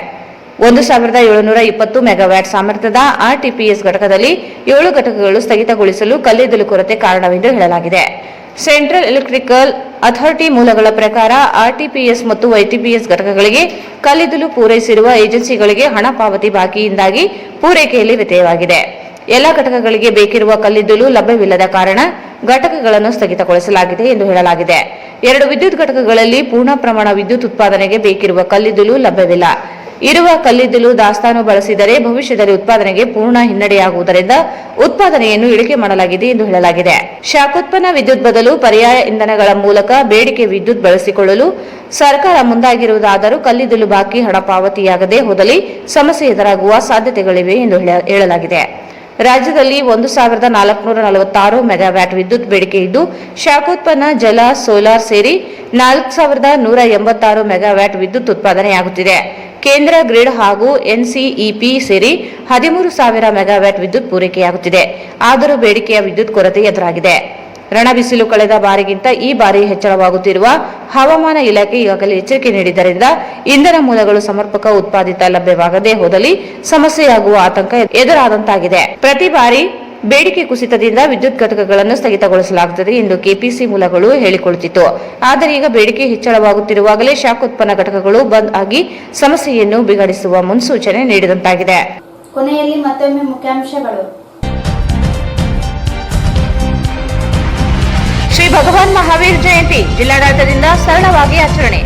1720 ಮೆಗಾವ್ಯಾಟ್ ಸಾಮರ್ಥ್ಯದ RTPS ಘಟಕದಲ್ಲಿ 7 ಘಟಕಗಳು ಸ್ಥಗಿತಗೊಳಿಸಲು ಕಲ್ಲಿದ್ದಲು ಕೊರತೆ ಕಾರಣವೆಂದು ಹೇಳಲಾಗಿದೆ. ಸೆಂಟ್ರಲ್ ಎಲೆಕ್ಟ್ರಿಕಲ್ ಅಥಾರಿಟಿ ಮೂಲಗಳ ಪ್ರಕಾರ RTPS ಮತ್ತು YTPS ಘಟಕಗಳಿಗೆ ಕಲ್ಲಿದ್ದಲು ಪೂರೈಸಿರುವ ಏಜೆನ್ಸಿಗಳಿಗೆ ಹಣ ಪಾವತಿ ಬಾಕಿಯಿಂದಾಗಿ ಪೂರೈಕೆಯಲ್ಲಿ ವ್ಯತ್ಯಯವಾಗಿದೆ. ಎಲ್ಲ ಘಟಕಗಳಿಗೆ ಬೇಕಿರುವ ಕಲ್ಲಿದ್ದಲು ಲಭ್ಯವಿಲ್ಲದ ಕಾರಣ ಘಟಕಗಳನ್ನು ಸ್ಥಗಿತಗೊಳಿಸಲಾಗಿದೆ ಎಂದು ಹೇಳಲಾಗಿದೆ. 2 ವಿದ್ಯುತ್ ಘಟಕಗಳಲ್ಲಿ ಪೂರ್ಣ ಪ್ರಮಾಣ ವಿದ್ಯುತ್ ಉತ್ಪಾದನೆಗೆ ಬೇಕಿರುವ ಕಲ್ಲಿದ್ದಲು ಲಭ್ಯವಿಲ್ಲ. ಇರುವ ಕಲ್ಲಿದ್ದಲು ದಾಸ್ತಾನು ಬಳಸಿದರೆ ಭವಿಷ್ಯದಲ್ಲಿ ಉತ್ಪಾದನೆಗೆ ಪೂರ್ಣ ಹಿನ್ನಡೆಯಾಗುವುದರಿಂದ ಉತ್ಪಾದನೆಯನ್ನು ಇಳಿಕೆ ಮಾಡಲಾಗಿದೆ ಎಂದು ಹೇಳಲಾಗಿದೆ. ಶಾಖೋತ್ಪನ್ನ ವಿದ್ಯುತ್ ಬದಲು ಪರ್ಯಾಯ ಇಂಧನಗಳ ಮೂಲಕ ಬೇಡಿಕೆ ವಿದ್ಯುತ್ ಬಳಸಿಕೊಳ್ಳಲು ಸರ್ಕಾರ ಮುಂದಾಗಿರುವುದಾದರೂ ಕಲ್ಲಿದ್ದಲು ಬಾಕಿ ಹಣ ಪಾವತಿಯಾಗದೆ ಹೋದಲ್ಲಿ ಸಮಸ್ಯೆ ಎದುರಾಗುವ ಸಾಧ್ಯತೆಗಳಿವೆ ಎಂದು ಹೇಳಲಾಗಿದೆ. ರಾಜ್ಯದಲ್ಲಿ 1446 ಮೆಗಾವ್ಯಾಟ್ ವಿದ್ಯುತ್ ಬೇಡಿಕೆ ಇದ್ದು, ಶಾಖೋತ್ಪನ್ನ, ಜಲ, ಸೋಲಾರ್ ಸೇರಿ 4186 ಮೆಗಾವ್ಯಾಟ್ ವಿದ್ಯುತ್ ಉತ್ಪಾದನೆಯಾಗುತ್ತಿದೆ. ಕೇಂದ್ರ ಗ್ರಿಡ್ ಹಾಗೂ NCEP ಸೇರಿ 13,000 ಮೆಗಾವ್ಯಾಟ್ ವಿದ್ಯುತ್ ಪೂರೈಕೆಯಾಗುತ್ತಿದೆ. ಆದರೂ ಬೇಡಿಕೆಯ ವಿದ್ಯುತ್ ಕೊರತೆ ಎದುರಾಗಿದೆ. ರಣಬಿಸಿಲು ಕಳೆದ ಬಾರಿಗಿಂತ ಈ ಬಾರಿ ಹೆಚ್ಚಳವಾಗುತ್ತಿರುವ ಹವಾಮಾನ ಇಲಾಖೆ ಈಗಾಗಲೇ ಎಚ್ಚರಿಕೆ ನೀಡಿದ್ದರಿಂದ ಇಂಧನ ಮೂಲಗಳು ಸಮರ್ಪಕ ಉತ್ಪಾದಿತ ಲಭ್ಯವಾಗದೆ ಹೋದಲ್ಲಿ ಸಮಸ್ಯೆಯಾಗುವ ಆತಂಕ ಎದುರಾದಂತಾಗಿದೆ. ಪ್ರತಿ ಬಾರಿ ಬೇಡಿಕೆ ಕುಸಿತದಿಂದ ವಿದ್ಯುತ್ ಘಟಕಗಳನ್ನು ಸ್ಥಗಿತಗೊಳಿಸಲಾಗುತ್ತದೆ ಎಂದು KPC ಮೂಲಗಳು ಹೇಳಿಕೊಳ್ಳುತ್ತಿತ್ತು. ಆದರೆ ಈಗ ಬೇಡಿಕೆ ಹೆಚ್ಚಳವಾಗುತ್ತಿರುವಾಗಲೇ ಶಾಖೋತ್ಪನ್ನ ಘಟಕಗಳು ಬಂದ್ ಆಗಿ ಸಮಸ್ಯೆಯನ್ನು ಬಿಗಡಿಸುವ ಮುನ್ಸೂಚನೆ ನೀಡಿದಂತಾಗಿದೆ. ಕೊನೆಯಲ್ಲಿ ಮತ್ತೊಮ್ಮೆ ಮುಖ್ಯಾಂಶಗಳು. ಶ್ರೀ ಭಗವಾನ್ ಮಹಾವೀರ್ ಜಯಂತಿ ಜಿಲ್ಲಾಡಳಿತದಿಂದ ಸರಳವಾಗಿ ಆಚರಣೆ.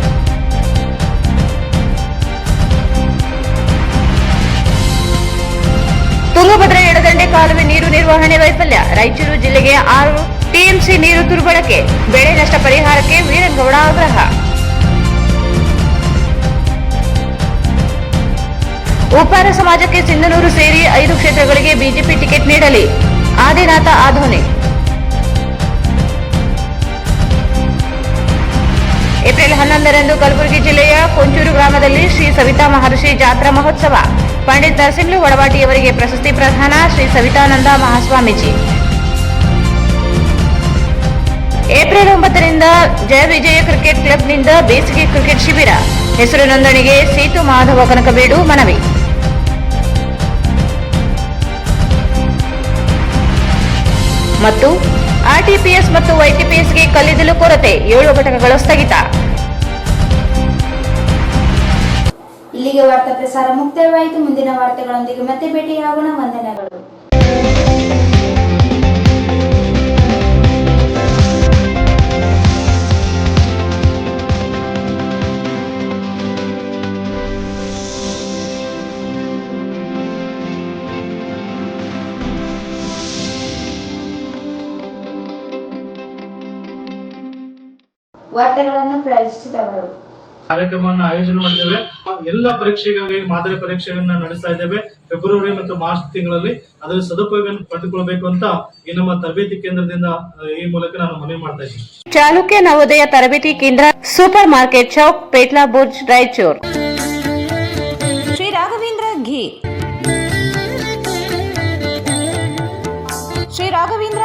ತುಂಗಭದ್ರಾ ಎಡದಂಡೆ ಕಾಲುವೆ ನೀರು ನಿರ್ವಹಣೆ ವೈಫಲ್ಯ. ರಾಯಚೂರು ಜಿಲ್ಲೆಗೆ 6 TMC ನೀರು ದುರ್ಬಳಕೆ. ಬೆಳೆ ನಷ್ಟ ಪರಿಹಾರಕ್ಕೆ ವೀರನಗೌಡ ಆಗ್ರಹ. ಉಪ್ಪಾರ ಸಮಾಜಕ್ಕೆ ಸಿಂಧನೂರು ಸೇರಿ 5 ಕ್ಷೇತ್ರಗಳಿಗೆ ಬಿಜೆಪಿ ಟಿಕೆಟ್ ನೀಡಲಿ. ಆದಿನಾಥ ಆಧೋನಿ. ಏಪ್ರಿಲ್ 11ರಂದು ಕಲಬುರಗಿ ಜಿಲ್ಲೆಯ ಕೊಂಚೂರು ಗ್ರಾಮದಲ್ಲಿ ಶ್ರೀ ಸವಿತಾ ಮಹರ್ಷಿ ಜಾತ್ರಾ ಮಹೋತ್ಸವ. ಪಂಡಿತ್ ನರಸಿಂಹ ವಡವಾಟಿಯವರಿಗೆ ಪ್ರಶಸ್ತಿ ಪ್ರದಾನ. ಶ್ರೀ ಸವಿತಾನಂದ ಮಹಾಸ್ವಾಮೀಜಿ. ಏಪ್ರಿಲ್ 9ರಿಂದ ಜಯ ವಿಜಯ ಕ್ರಿಕೆಟ್ ಕ್ಲಬ್ನಿಂದ ಬೇಸಿಗೆ ಕ್ರಿಕೆಟ್ ಶಿಬಿರ. ಹೆಸರು ನೋಂದಣಿಗೆ ಸೇತು ಮಾಧವ ಕನಕಬೇಡು ಮನವಿ. ಮತ್ತು RTPS ಮತ್ತು YTPSಗೆ ಕಲ್ಲಿದ್ದಲು ಕೊರತೆ. 7 ಘಟಕಗಳು ಸ್ಥಗಿತ. ಇಲ್ಲಿಗೆ ವಾರ್ತಾ ಪ್ರಸಾರ ಮುಕ್ತಾಯವಾಯಿತು. ಮುಂದಿನ ವಾರ್ತೆಗಳೊಂದಿಗೆ ಮತ್ತೆ ಭೇಟಿಯಾಗೋಣ. ವಂದನೆಗಳು. ವಾರ್ತೆಗಳನ್ನು ಪ್ರಾಯೋಜಿಸಿದವರು ಕಾರ್ಯಕ್ರಮವನ್ನು ಆಯೋಜನೆ ಮಾಡಿದ್ದೇವೆ. ಎಲ್ಲ ಪರೀಕ್ಷೆಗಾಗಿ ಮಾದರಿ ಪರೀಕ್ಷೆಗಳನ್ನ ನಡೆಸ್ತಾ ಇದ್ದೇವೆ. ಫೆಬ್ರವರಿ ಮತ್ತು ಮಾರ್ಚ್ ತಿಂಗಳಲ್ಲಿ ಅದರ ಸದುಪಯೋಗ ಪಡೆದುಕೊಳ್ಳಬೇಕು ಅಂತ ಈ ನಮ್ಮ ತರಬೇತಿ ಕೇಂದ್ರದಿಂದ ಈ ಮೂಲಕ ನಾನು ಮನವಿ ಮಾಡ್ತಾ ಇದ್ದೀನಿ. ಚಾಲುಕ್ಯ ನವೋದಯ ತರಬೇತಿ ಕೇಂದ್ರ, super market Chowk, Petla Burj, Raichur. Shri Raghavendra ghee, Shri Raghavendra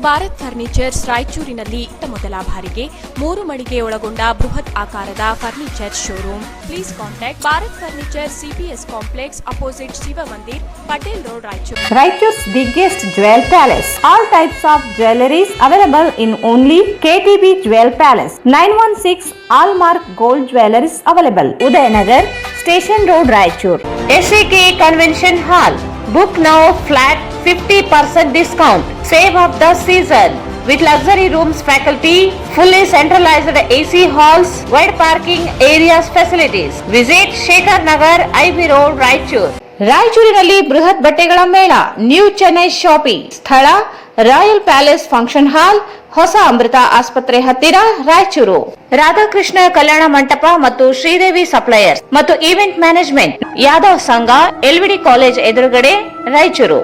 Bharat furnitures ರಾಯಚೂರಿನಲ್ಲಿ ಮೊದಲ ಬಾರಿಗೆ 3 ಮಳಿಗೆ ಒಳಗೊಂಡ ಬೃಹತ್ ಆಕಾರದ furniture showroom. Please contact Bharat furniture CPS complex opposite Shiv Mandir, Patel road, Raichur. Raichur's biggest jewel palace. All types of jewelries available in only KTB Jewel Palace. 916 Allmark Gold Jewelries available. Udayanagar, Station Road, Raichur. SAK Convention Hall. Book now flat 50% discount. Save of the season. With luxury rooms, faculty, fully centralized AC halls, wide parking areas facilities. Visit Shekhar Nagar, IB Road, Raichur. ರಾಯಚೂರಿನಲ್ಲಿ ಬೃಹತ್ ಬಟ್ಟೆಗಳ ಮೇಳ, new Chennai shopping ಸ್ಥಳ, royal palace function hall, ಹೊಸ ಅಮೃತ ಆಸ್ಪತ್ರೆ ಹತ್ತಿರ, ರಾಯಚೂರು. ರಾಧಾಕೃಷ್ಣ ಕಲ್ಯಾಣ ಮಂಟಪ ಮತ್ತು Sridevi suppliers ಮತ್ತು ಈವೆಂಟ್ ಮ್ಯಾನೇಜ್ಮೆಂಟ್, ಯಾದವ್ ಸಂಘ, LVD ಕಾಲೇಜ್ ಎದುರುಗಡೆ, Raichur.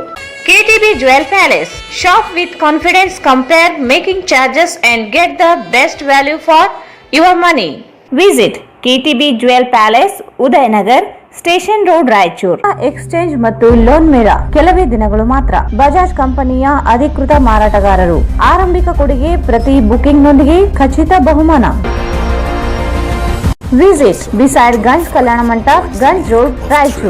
KTB Jewel Palace. Shop with confidence, compare making charges and get the best value for your money. Visit KTB Jewel Palace, Udayanagar, station road, Raichur. Exchange ಮತ್ತು loan ಮೇಳ ಕೆಲವೇ ದಿನಗಳು ಮಾತ್ರ. ಬಜಾಜ್ ಕಂಪನಿಯ ಅಧಿಕೃತ ಮಾರಾಟಗಾರರು. ಆರಂಭಿಕ ಕೊಡುಗೆ ಪ್ರತಿ ಬುಕಿಂಗ್ ನೊಂದಿಗೆ ಖಚಿತ ಬಹುಮಾನ. Visit beside Ganj Kalyana Mantapa, Ganj road, Raichur.